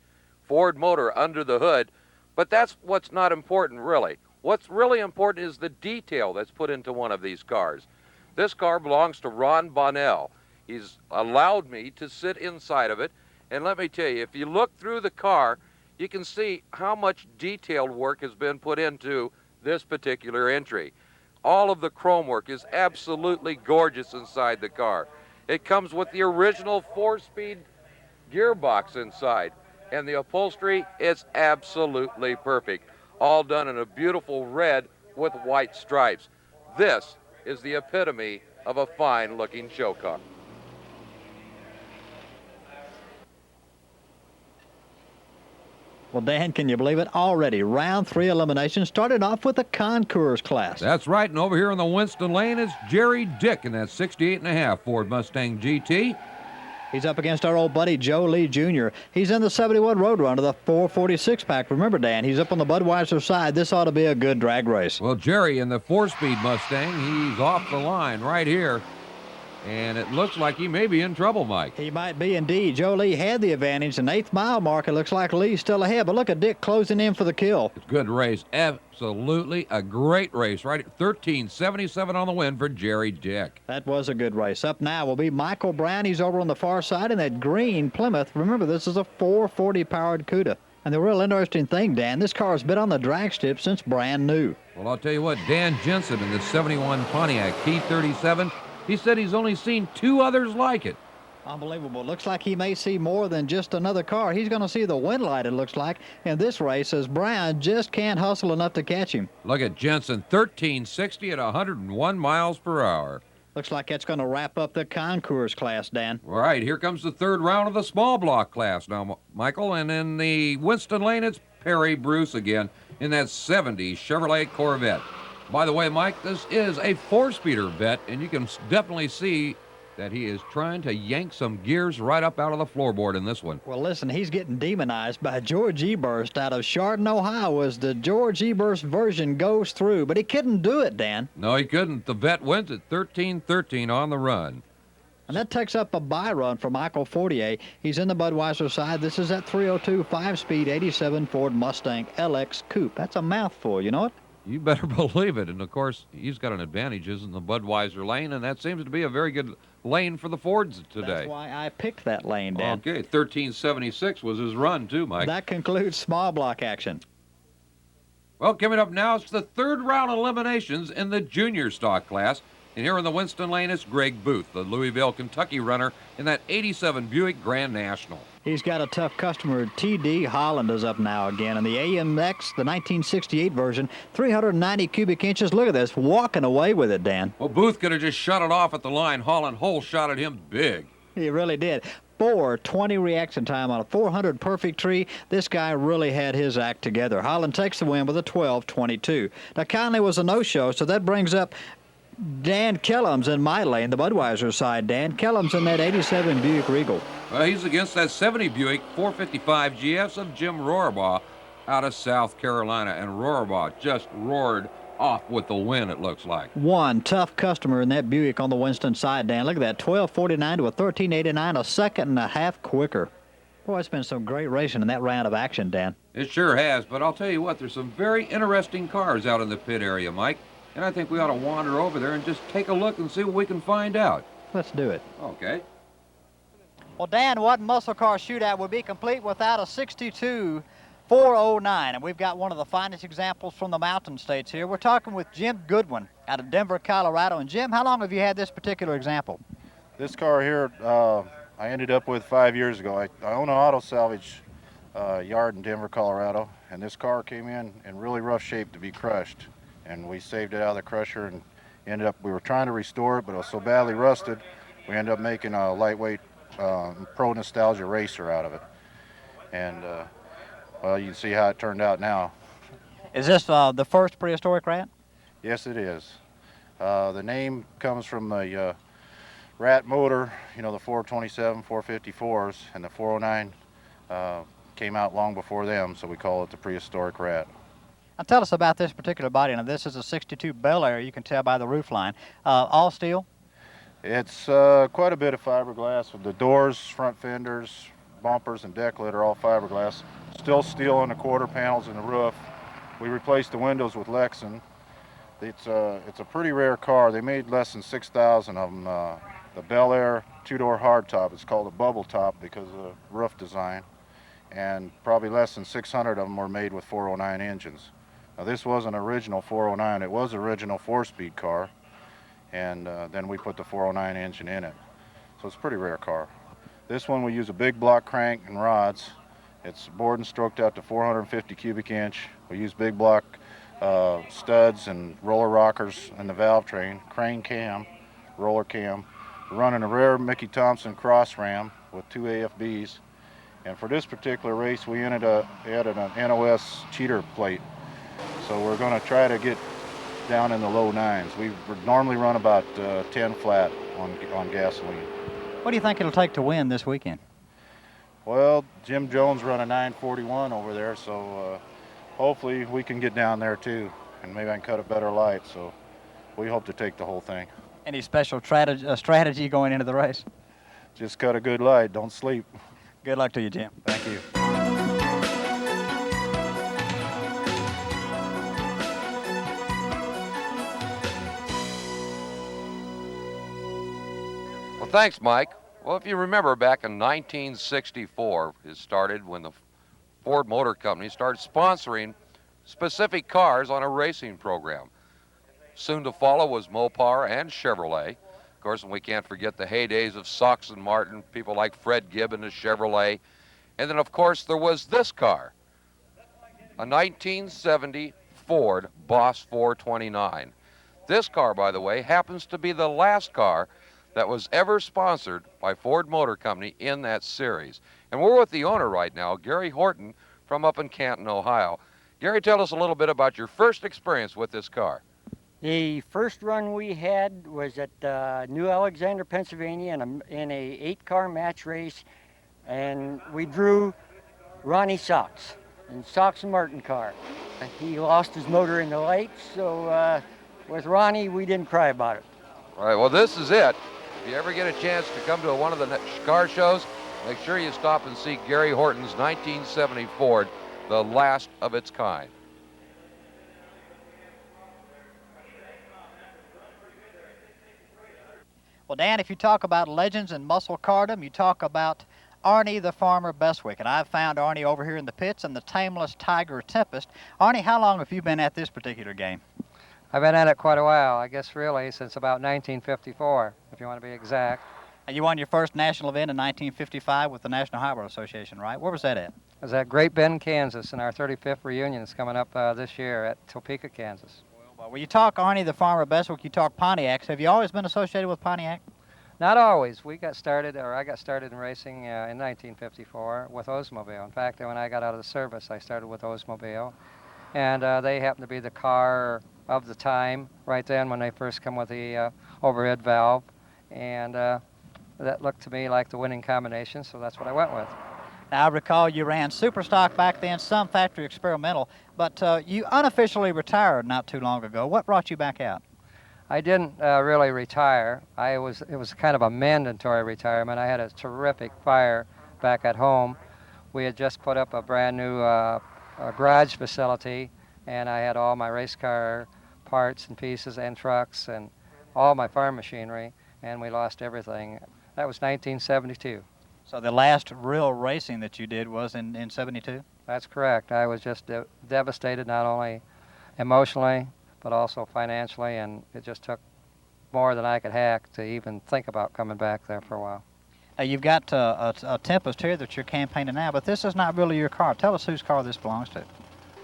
Ford motor under the hood, but that's what's not important, really. What's really important is the detail that's put into one of these cars. This car belongs to Ron Bonnell. He's allowed me to sit inside of it, and let me tell you, if you look through the car, you can see how much detailed work has been put into this particular entry. All of the chrome work is absolutely gorgeous inside the car. It comes with the original 4-speed gearbox inside. And the upholstery is absolutely perfect. All done in a beautiful red with white stripes. This is the epitome of a fine-looking show car. Well, Dan, can you believe it? Already, round 3 elimination started off with the concours class. That's right, and over here in the Winston Lane is Jerry Dick in that 68.5 Ford Mustang GT. He's up against our old buddy Joe Lee Jr. He's in the 71 Roadrunner, the 446 pack. Remember, Dan, he's up on the Budweiser side. This ought to be a good drag race. Well, Jerry in the 4-speed Mustang, he's off the line right here. And it looks like he may be in trouble, Mike. He might be indeed. Joe Lee had the advantage. An 8th mile mark. It looks like Lee's still ahead. But look at Dick closing in for the kill. Good race. Absolutely a great race. Right at 13.77 on the win for Jerry Dick. That was a good race. Up now will be Michael Brown. He's over on the far side in that green Plymouth. Remember, this is a 440 powered CUDA. And the real interesting thing, Dan, this car has been on the drag strip since brand new. Well, I'll tell you what, Dan Jensen in the 71 Pontiac T37, he said he's only seen 2 others like it. Unbelievable. Looks like he may see more than just another car. He's going to see the wind light, it looks like, in this race, as Brown just can't hustle enough to catch him. Look at Jensen, 1360 at 101 miles per hour. Looks like that's going to wrap up the concours class, Dan. All right, here comes the 3rd round of the small block class now, Michael. And in the Winston Lane, it's Perry Bruce again in that 70 Chevrolet Corvette. By the way, Mike, this is a 4-speeder vet, and you can definitely see that he is trying to yank some gears right up out of the floorboard in this one. Well, listen, he's getting demonized by George Eburst out of Chardon, Ohio, as the George Eburst version goes through, but he couldn't do it, Dan. No, he couldn't. The vet wins at 13.13 on the run. And that takes up a bye run for Michael Fortier. He's in the Budweiser side. This is that 302 5-speed 87 Ford Mustang LX Coupe. That's a mouthful, you know it? You better believe it. And, of course, he's got an advantage in the Budweiser lane, and that seems to be a very good lane for the Fords today. That's why I picked that lane, Dan. Okay, 1376 was his run, too, Mike. That concludes small block action. Well, coming up now, it's the 3rd round eliminations in the junior stock class. And here in the Winston Lane, it's Greg Booth, the Louisville, Kentucky runner in that 87 Buick Grand National. He's got a tough customer. T.D. Holland is up now again. And the AMX, the 1968 version, 390 cubic inches. Look at this, walking away with it, Dan. Well, Booth could have just shut it off at the line. Holland hole shot at him big. He really did. 4:20 reaction time on a 400 perfect tree. This guy really had his act together. Holland takes the win with a 12:22. Now, Conley was a no-show, so that brings up Dan Kellums in my lane, the Budweiser side. Dan Kellums in that 87 Buick Regal. Well, he's against that 70 Buick 455 GS of Jim Rohrbaugh out of South Carolina. And Rohrbaugh just roared off with the win, it looks like. One tough customer in that Buick on the Winston side, Dan. Look at that, 12:49 to a 13:89, a second and a half quicker. Boy, it's been some great racing in that round of action, Dan. It sure has, but I'll tell you what, there's some very interesting cars out in the pit area, Mike. And I think we ought to wander over there and just take a look and see what we can find out. Let's do it. Okay. Well, Dan, what muscle car shootout would be complete without a 62 409? And we've got one of the finest examples from the Mountain States here. We're talking with Jim Goodwin out of Denver, Colorado. And Jim, how long have you had this particular example? This car here, I ended up with 5 years ago. I own an auto salvage yard in Denver, Colorado, and this car came in really rough shape to be crushed. And we saved it out of the crusher and we were trying to restore it, but it was so badly rusted, we ended up making a lightweight pro nostalgia racer out of it. And well, you can see how it turned out now. Is this the first prehistoric rat? Yes, it is. The name comes from the rat motor, you know, the 427, 454s, and the 409 came out long before them, so we call it the prehistoric rat. Now tell us about this particular body. Now this is a 62 Bel Air, you can tell by the roof line. All steel? It's quite a bit of fiberglass with the doors, front fenders, bumpers, and deck lid are all fiberglass. Still steel on the quarter panels and the roof. We replaced the windows with Lexan. It's a pretty rare car. They made less than 6,000 of them. The Bel Air two-door hardtop, it's called a bubble top because of the roof design. And probably less than 600 of them were made with 409 engines. Now this wasn't original 409, it was original 4-speed car, and then we put the 409 engine in it. So it's a pretty rare car. This one we use a big block crank and rods. It's bored and stroked out to 450 cubic inch. We use big block studs and roller rockers in the valve train, crane cam, roller cam. We're running a rare Mickey Thompson cross ram with 2 AFBs. And for this particular race, we added an NOS cheater plate. So we're going to try to get down in the low 9s. We normally run about 10 flat on gasoline. What do you think it'll take to win this weekend? Well, Jim Jones run a 941 over there, so hopefully we can get down there too, and maybe I can cut a better light. So we hope to take the whole thing. Any special strategy going into the race? Just cut a good light, don't sleep. Good luck to you, Jim. Thank you. Well, thanks, Mike. Well, if you remember, back in 1964, it started when the Ford Motor Company started sponsoring specific cars on a racing program. Soon to follow was Mopar and Chevrolet. Of course, and we can't forget the heydays of Sox and Martin, people like Fred Gibb and his Chevrolet. And then, of course, there was this car, a 1970 Ford Boss 429. This car, by the way, happens to be the last car that was ever sponsored by Ford Motor Company in that series. And we're with the owner right now, Gary Horton, from up in Canton, Ohio. Gary, tell us a little bit about your first experience with this car. The first run we had was at New Alexander, Pennsylvania in a 8-car match race, and we drew Ronnie Sox in Sox and Martin car. He lost his motor in the lights, so with Ronnie, we didn't cry about it. All right, well, this is it. If you ever get a chance to come to one of the car shows, make sure you stop and see Gary Horton's 1970 Ford, the last of its kind. Well, Dan, if you talk about legends in muscle cardom, you talk about Arnie the Farmer Bestwick. And I've found Arnie over here in the pits and the tameless Tiger Tempest. Arnie, how long have you been at this particular game? I've been at it quite a while, I guess really since about 1954, if you want to be exact. And you won your first national event in 1955 with the National Highway Association, right? Where was that at? It was at Great Bend, Kansas, and our 35th reunion is coming up this year at Topeka, Kansas. Well, when you talk Arnie the Farmer Bestwick, you talk Pontiacs. Have you always been associated with Pontiac? Not always. I got started in racing in 1954 with Oldsmobile. In fact, when I got out of the service, I started with Oldsmobile. And they happened to be the car of the time right then when they first come with the overhead valve. And that looked to me like the winning combination, so that's what I went with. Now, I recall you ran Superstock back then, some factory experimental, but you unofficially retired not too long ago. What brought you back out? I didn't really retire. It was kind of a mandatory retirement. I had a terrific fire back at home. We had just put up a brand new garage facility, and I had all my race car parts and pieces and trucks and all my farm machinery, and we lost everything. That was 1972. So the last real racing that you did was in 72? That's correct. I was just devastated, not only emotionally, but also financially, and it just took more than I could hack to even think about coming back there for a while. Now, you've got a Tempest here that you're campaigning now, but this is not really your car. Tell us whose car this belongs to.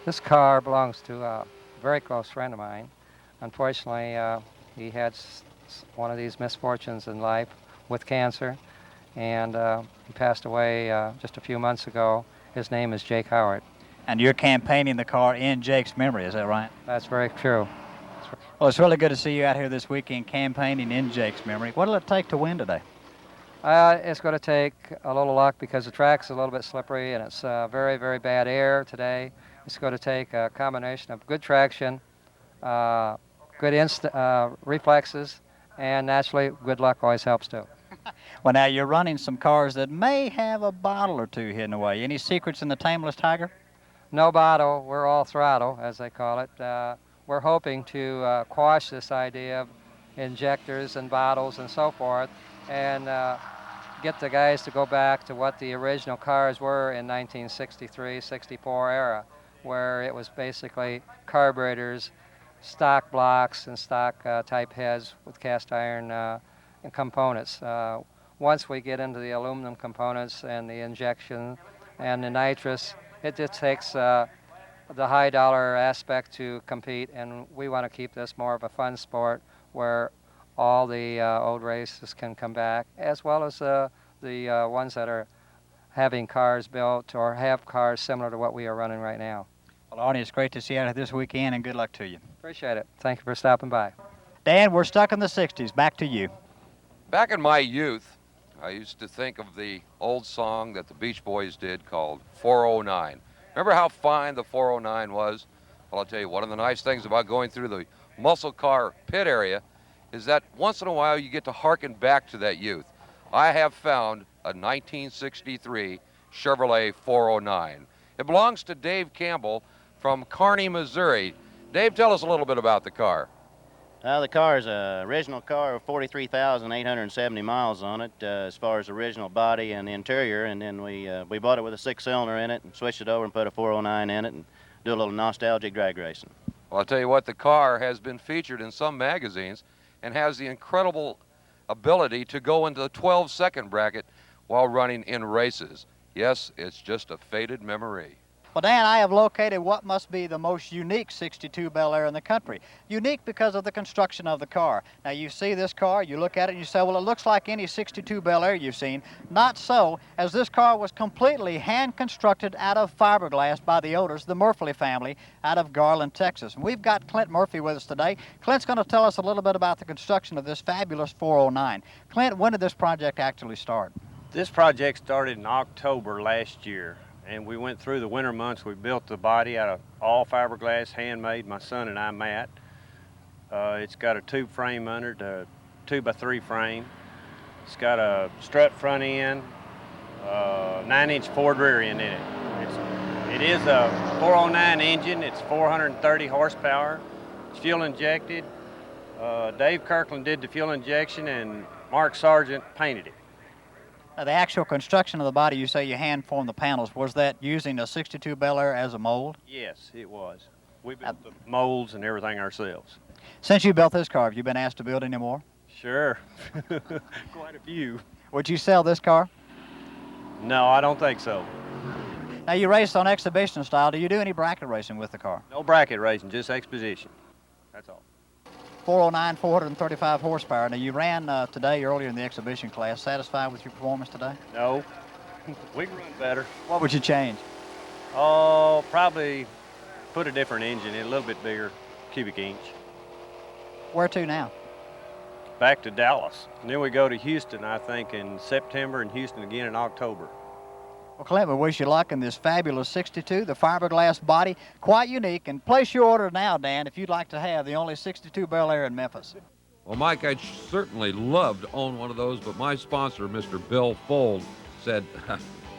This car belongs to a very close friend of mine. Unfortunately, he had one of these misfortunes in life with cancer, and he passed away just a few months ago. His name is Jake Howard. And you're campaigning the car in Jake's memory, is that right? That's very true. Well, it's really good to see you out here this weekend campaigning in Jake's memory. What will it take to win today? It's going to take a little luck because the track's a little bit slippery and it's very, very bad air today. It's going to take a combination of good traction, good reflexes, and naturally, good luck always helps too. Well, now you're running some cars that may have a bottle or two hidden away. Any secrets in the Tameless Tiger? No bottle. We're all throttle, as they call it. We're hoping to quash this idea of injectors and bottles and so forth, and get the guys to go back to what the original cars were in 1963, 64 era, where it was basically carburetors, stock blocks, and stock type heads with cast iron and components. once we get into the aluminum components and the injection and the nitrous, it just takes the high dollar aspect to compete, and we want to keep this more of a fun sport where all the old races can come back, as well as the ones that are having cars built or have cars similar to what we are running right now. Well, Arnie, it's great to see you out this weekend, and good luck to you. Appreciate it. Thank you for stopping by. Dan, we're stuck in the 60s. Back to you. Back in my youth, I used to think of the old song that the Beach Boys did called 409. Remember how fine the 409 was? Well, I'll tell you, one of the nice things about going through the muscle car pit area is that once in a while you get to hearken back to that youth. I have found a 1963 Chevrolet 409. It belongs to Dave Campbell from Kearney, Missouri. Dave, tell us a little bit about the car. The car is an original car with 43,870 miles on it as far as original body and the interior, and then we bought it with a 6-cylinder in it and switched it over and put a 409 in it and do a little nostalgic drag racing. Well, I'll tell you what, the car has been featured in some magazines and has the incredible ability to go into the 12-second bracket while running in races. Yes, it's just a faded memory. Well, Dan, I have located what must be the most unique 62 Bel Air in the country. Unique because of the construction of the car. Now, you see this car, you look at it and you say, well, it looks like any 62 Bel Air you've seen. Not so, as this car was completely hand-constructed out of fiberglass by the owners, the Murphy family, out of Garland, Texas. And we've got Clint Murphy with us today. Clint's going to tell us a little bit about the construction of this fabulous 409. Clint, when did this project actually start? This project started in October last year. And we went through the winter months. We built the body out of all fiberglass, handmade, my son and I, Matt. It's got a tube frame under it, a 2x3 frame. It's got a strut front end, 9-inch Ford rear end in it. It is a 409 engine. It's 430 horsepower. It's fuel injected. Dave Kirkland did the fuel injection and Mark Sargent painted it. The actual construction of the body, you say you hand-formed the panels. Was that using a 62 Bel Air as a mold? Yes, it was. We built the molds and everything ourselves. Since you built this car, have you been asked to build any more? Sure. Quite a few. Would you sell this car? No, I don't think so. Now, you race on exhibition style. Do you do any bracket racing with the car? No bracket racing, just exposition. That's all. 409, 435 horsepower. Now, you ran today earlier in the exhibition class. Satisfied with your performance today? No. We can run better. What would you change? Oh, probably put a different engine in, a little bit bigger cubic inch. Where to now? Back to Dallas. And then we go to Houston, I think, in September, and Houston again in October. Well, Clint, we wish you luck in this fabulous 62, the fiberglass body, quite unique. And place your order now, Dan, if you'd like to have the only 62 Bel Air in Memphis. Well, Mike, I'd certainly love to own one of those, but my sponsor, Mr. Bill Fold, said,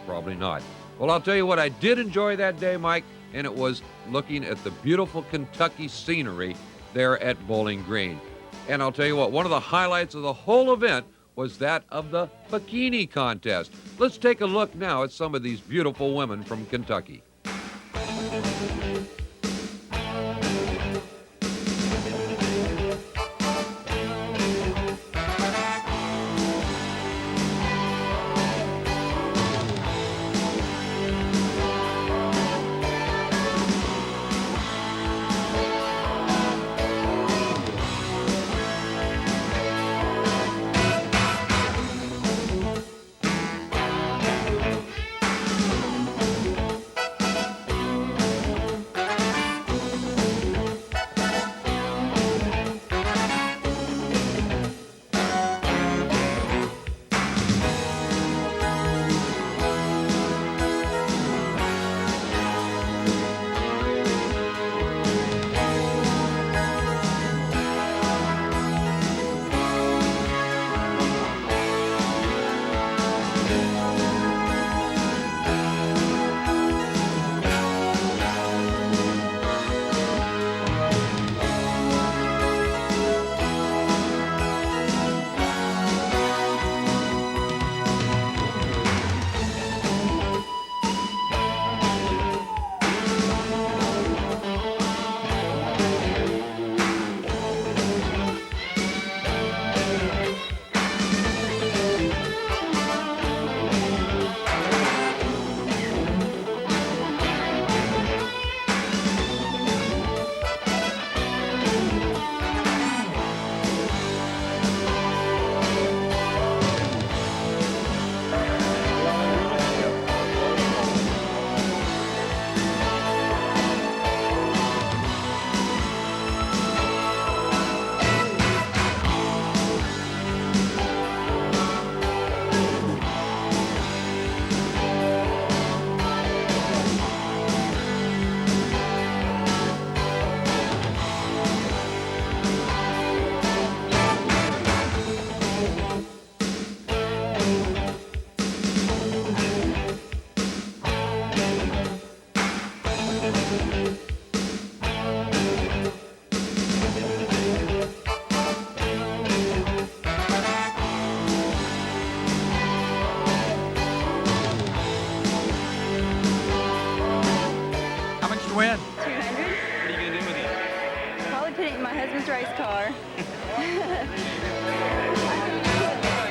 probably not. Well, I'll tell you what I did enjoy that day, Mike, and it was looking at the beautiful Kentucky scenery there at Bowling Green. And I'll tell you what, one of the highlights of the whole event was that of the Bikini contest. Let's take a look now at some of these beautiful women from Kentucky. women's race car.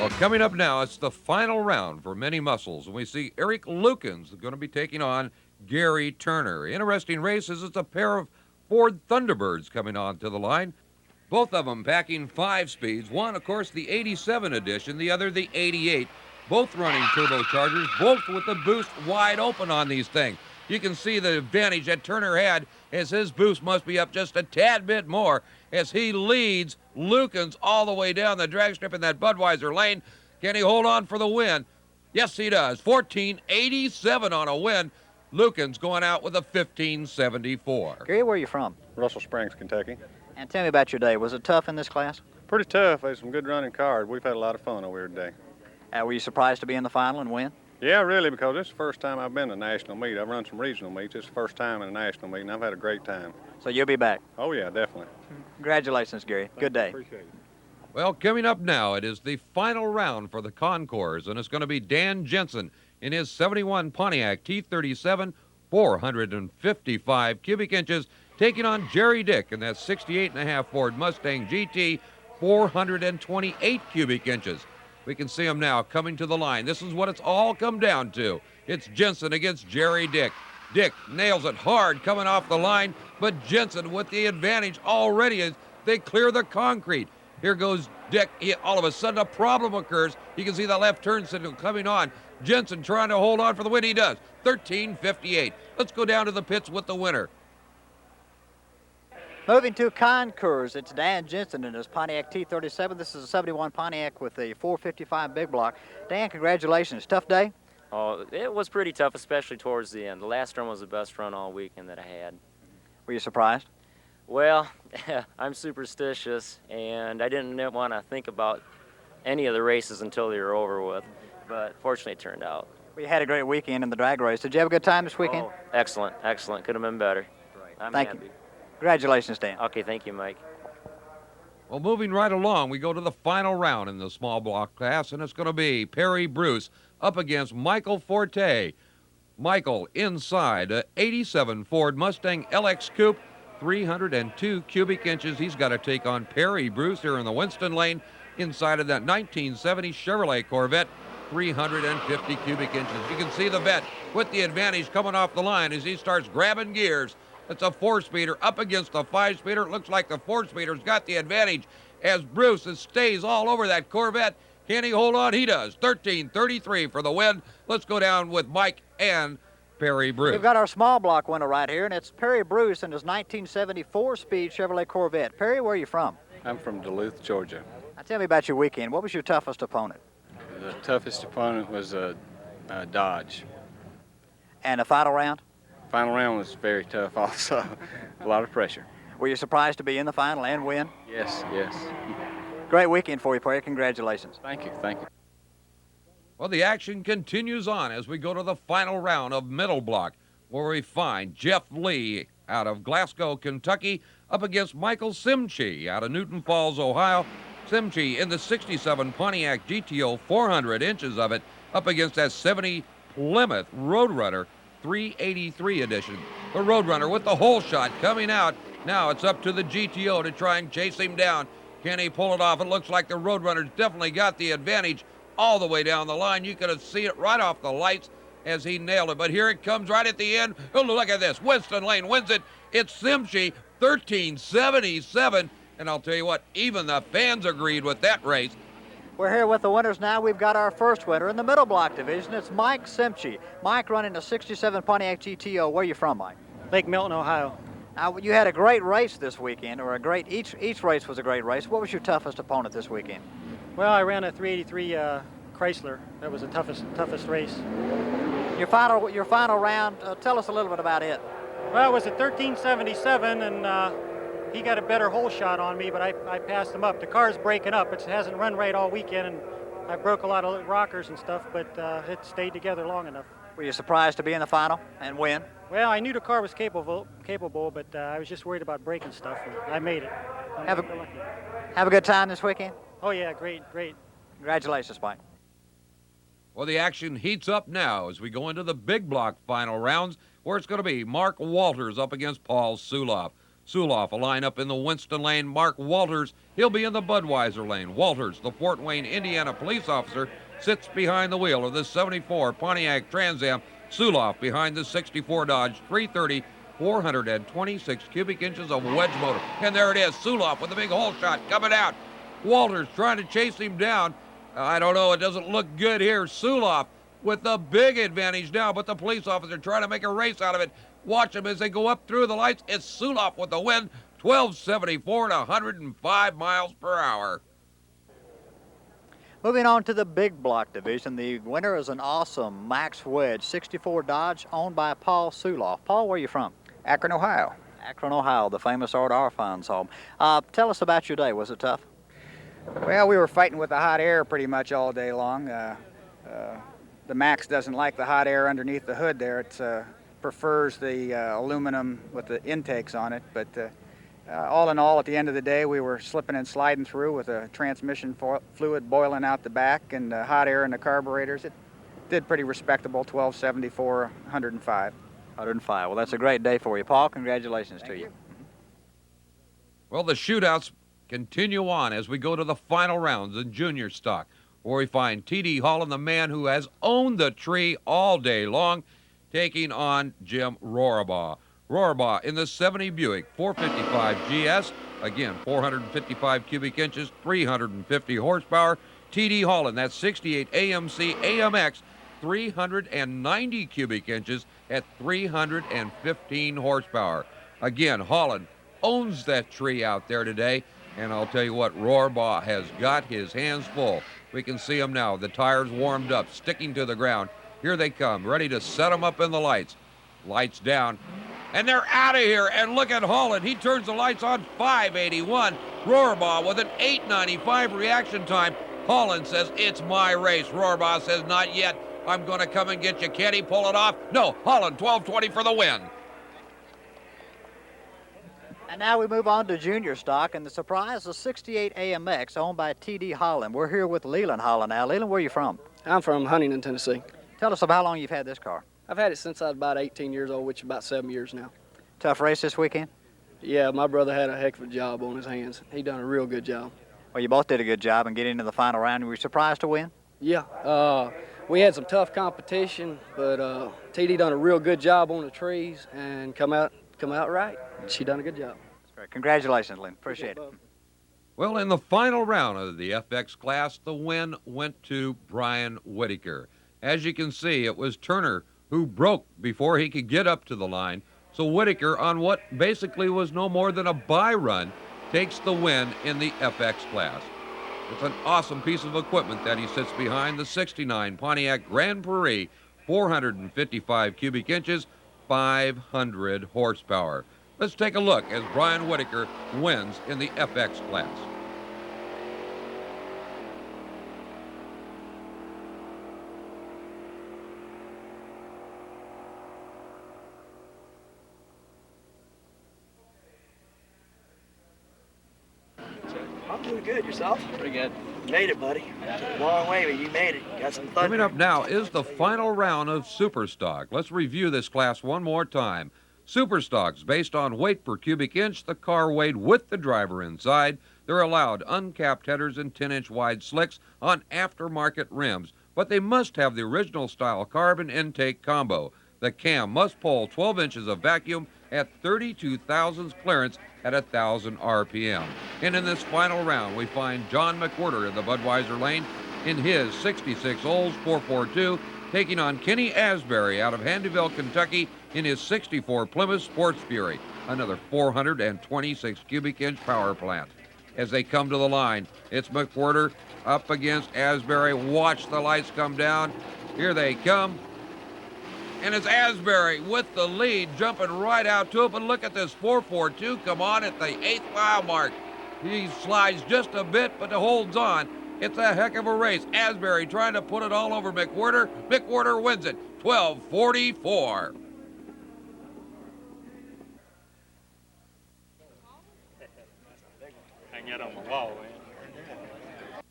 Well, coming up now, it's the final round for many muscles, and we see Eric Lukens going to be taking on Gary Turner. Interesting races. It's a pair of Ford Thunderbirds coming on to the line. Both of them packing 5 speeds. One, of course, the 87 edition, the other, the 88. Both running turbochargers, both with the boost wide open on these things. You can see the advantage that Turner had as his boost must be up just a tad bit more as he leads Lukens all the way down the drag strip in that Budweiser lane. Can he hold on for the win? Yes, he does. 14.87 on a win. Lukens going out with a 15.74. Gary, where are you from? Russell Springs, Kentucky. And tell me about your day. Was it tough in this class? Pretty tough. There's some good running cars. We've had a lot of fun over here today. Were you surprised to be in the final and win? Yeah, really, because this is the first time I've been to a national meet. I've run some regional meets. It's the first time in a national meet, and I've had a great time. So you'll be back? Oh, yeah, definitely. Congratulations, Gary. Good day. Appreciate it. Well, coming up now, it is the final round for the Concours, and it's going to be Dan Jensen in his 71 Pontiac T37, 455 cubic inches, taking on Jerry Dick in that 68.5 Ford Mustang GT, 428 cubic inches. We can see him now coming to the line. This is what it's all come down to. It's Jensen against Jerry Dick. Dick nails it hard coming off the line, but Jensen with the advantage already as they clear the concrete. Here goes Dick. All of a sudden, a problem occurs. You can see the left turn signal coming on. Jensen trying to hold on for the win. He does. 13.58. Let's go down to the pits with the winner. Moving to Concours, it's Dan Jensen in his Pontiac T37. This is a 71 Pontiac with a 455 big block. Dan, congratulations. Tough day? Oh, it was pretty tough, especially towards the end. The last run was the best run all weekend that I had. Were you surprised? Well, I'm superstitious, and I didn't want to think about any of the races until they were over with, but fortunately it turned out. We had a great weekend in the drag race. Did you have a good time this weekend? Oh, excellent, excellent. Could have been better. Right. I'm Thank happy. you. Congratulations, Dan. Okay, thank you, Mike. Well, moving right along, we go to the final round in the small block class, and it's going to be Perry Bruce up against Michael Forte. Michael inside a 87 Ford Mustang LX Coupe, 302 cubic inches. He's got to take on Perry Bruce here in the Winston lane inside of that 1970 Chevrolet Corvette, 350 cubic inches. You can see the vet with the advantage coming off the line as he starts grabbing gears. It's a 4-speeder up against a 5-speeder. It looks like the 4-speeder's got the advantage as Bruce stays all over that Corvette. Can he hold on? He does. 13.33 for the win. Let's go down with Mike and Perry Bruce. We've got our small block winner right here, and it's Perry Bruce in his 1974 speed Chevrolet Corvette. Perry, where are you from? I'm from Duluth, Georgia. Now, tell me about your weekend. What was your toughest opponent? The toughest opponent was Dodge. And the final round? Final round was very tough also. A lot of pressure. Were you surprised to be in the final and win? Yes, yes. Great weekend for you, Perry. Congratulations. Thank you, thank you. Well, the action continues on as we go to the final round of middle block, where we find Jeff Lee out of Glasgow, Kentucky, up against Michael Simchi out of Newton Falls, Ohio. Simchi in the 67 Pontiac GTO, 400 inches of it, up against that 70 Plymouth Roadrunner 383 edition. The Roadrunner with the hole shot coming out. Now it's up to the GTO to try and chase him down. Can he pull it off? It looks like the Roadrunner's definitely got the advantage all the way down the line. You could see it right off the lights as he nailed it. But here it comes right at the end. Oh, look at this. Winston Lane wins it. It's Simchi, 13.77. And I'll tell you what, even the fans agreed with that race. We're here with the winners now. We've got our first winner in the middle block division. It's Mike Simchi. Mike running a 67 Pontiac GTO. Where are you from, Mike? Lake Milton, Ohio. Now, you had a great race this weekend, or each race was a great race. What was your toughest opponent this weekend? Well, I ran a 383 Chrysler. That was the toughest race. Your final round, tell us a little bit about it. Well, it was a 1377, and he got a better hole shot on me, but I passed him up. The car's breaking up. It hasn't run right all weekend, and I broke a lot of rockers and stuff, but it stayed together long enough. Were you surprised to be in the final and win? Well, I knew the car was capable, but I was just worried about breaking stuff, and I made it. Have a good time this weekend? Oh, yeah, great. Congratulations, Mike. Well, the action heats up now as we go into the big block final rounds, where it's going to be Mark Walters up against Paul Suloff. Suloff will line up in the Winston lane. Mark Walters, he'll be in the Budweiser lane. Walters, the Fort Wayne, Indiana police officer, sits behind the wheel of the 74 Pontiac Trans Am. Suloff behind the 64 Dodge 330, 426 cubic inches of wedge motor. And there it is, Suloff with a big hole shot coming out. Walters trying to chase him down. I don't know, it doesn't look good here. Suloff with the big advantage now, but the police officer trying to make a race out of it. Watch them as they go up through the lights. It's Suloff with the win, 1274 to 105 miles per hour. Moving on to the big block division, the winner is an awesome Max Wedge 64 Dodge owned by Paul Suloff. Paul, where are you from? Akron, Ohio. Akron, Ohio, the famous Art Arfond's home. Tell us about your day. Was it tough? Well, we were fighting with the hot air pretty much all day long. The Max doesn't like the hot air underneath the hood there. It prefers the aluminum with the intakes on it. But all in all, at the end of the day, we were slipping and sliding through with a transmission fluid boiling out the back and hot air in the carburetors. It did pretty respectable, 1274, 105. 105. Well, that's a great day for you, Paul. Congratulations to you. Well, the shootouts continue on as we go to the final rounds in junior stock, where we find T.D. Holland, the man who has owned the tree all day long, taking on Jim Rohrbaugh. Rohrbaugh in the 70 Buick 455 GS, again 455 cubic inches, 350 horsepower. T.D. Holland, that 68 AMC AMX, 390 cubic inches at 315 horsepower. Again, Holland owns that tree out there today, and I'll tell you what, Rohrbaugh has got his hands full. We can see him now, the tires warmed up, sticking to the ground. Here they come, ready to set them up in the lights. Lights down, and they're out of here. And look at Holland, he turns the lights on, 581. Rohrbaugh with an 895 reaction time. Holland says, it's my race. Rohrbaugh says, not yet. I'm going to come and get you. Can he pull it off? No, Holland, 1220 for the win. And now we move on to junior stock, and the surprise, the 68 AMX owned by T.D. Holland. We're here with Leland Holland now. Leland, where are you from? I'm from Huntington, Tennessee. Tell us about how long you've had this car. I've had it since I was about 18 years old, which is about 7 years now. Tough race this weekend? Yeah, my brother had a heck of a job on his hands. He done a real good job. Well, you both did a good job in getting into the final round. Were you surprised to win? Yeah, we had some tough competition, but TD done a real good job on the trees and come out right. She done a good job. That's great. Congratulations, Lynn. Appreciate it. Well, in the final round of the FX class, the win went to Brian Whitaker. As you can see, it was Turner who broke before he could get up to the line. So Whitaker, on what basically was no more than a bye run, takes the win in the FX class. It's an awesome piece of equipment that he sits behind, the 69 Pontiac Grand Prix, 455 cubic inches, 500 horsepower. Let's take a look as Brian Whitaker wins in the FX class. I'm doing good. Yourself? Pretty good. Made it, buddy. Long way, but you made it. Got some thunder. Coming up now is the final round of Superstock. Let's review this class one more time. Superstocks, based on weight per cubic inch, the car weighed with the driver inside. They're allowed uncapped headers and 10-inch wide slicks on aftermarket rims, but they must have the original style carbon intake combo. The cam must pull 12 inches of vacuum at 32 thousandths clearance at 1,000 RPM. And in this final round, we find John McWhirter in the Budweiser lane in his 66 Olds 442, taking on Kenny Asbury out of Handyville, Kentucky in his 64 Plymouth Sports Fury, another 426 cubic inch power plant. As they come to the line, it's McWhirter up against Asbury. Watch the lights come down. Here they come. And it's Asbury with the lead, jumping right out to it. But look at this 442 come on at the 8th mile mark. He slides just a bit, but holds on. It's a heck of a race. Asbury trying to put it all over McWhirter. McWhirter wins it, 12:44. Hang it on the wall, man.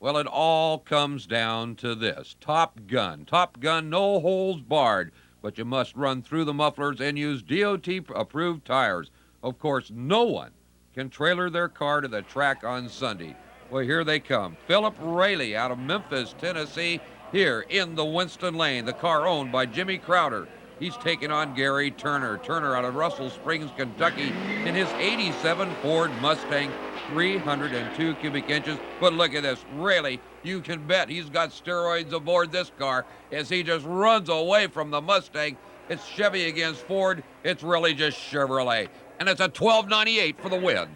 Well, it all comes down to this. Top Gun. Top Gun, no holes barred. But you must run through the mufflers and use DOT-approved tires. Of course, no one can trailer their car to the track on Sunday. Well, here they come. Philip Rayleigh out of Memphis, Tennessee, here in the Winston Lane, the car owned by Jimmy Crowder. He's taking on Gary Turner. Turner out of Russell Springs, Kentucky, in his 87 Ford Mustang, 302 cubic inches. But look at this, Rayleigh, you can bet he's got steroids aboard this car as he just runs away from the Mustang. It's Chevy against Ford. It's really just Chevrolet. And it's a $12.98 for the win.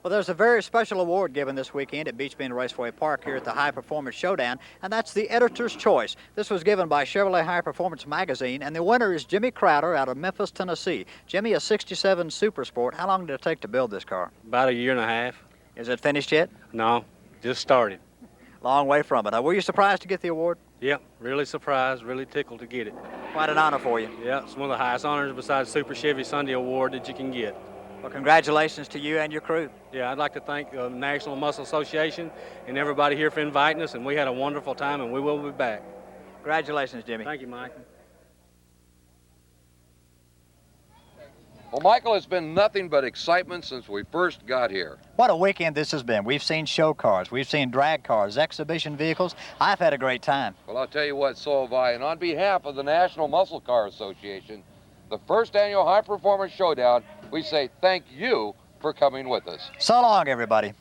Well, there's a very special award given this weekend at Beach Bend Raceway Park here at the High Performance Showdown, and that's the Editor's Choice. This was given by Chevrolet High Performance Magazine, and the winner is Jimmy Crowder out of Memphis, Tennessee. Jimmy, a 67 Super Sport. How long did it take to build this car? About a year and a half. Is it finished yet? No, just started. Long way from it. Were you surprised to get the award? Yep, really surprised, really tickled to get it. Quite an honor for you. Yeah, it's one of the highest honors besides Super Chevy Sunday Award that you can get. Well, congratulations to you and your crew. Yeah, I'd like to thank the National Muscle Association and everybody here for inviting us, and we had a wonderful time, and we will be back. Congratulations, Jimmy. Thank you, Mike. Well, Michael, it's been nothing but excitement since we first got here. What a weekend this has been. We've seen show cars, we've seen drag cars, exhibition vehicles. I've had a great time. Well, I'll tell you what, so have I. And on behalf of the National Muscle Car Association, the first annual High Performance Showdown, we say thank you for coming with us. So long, everybody.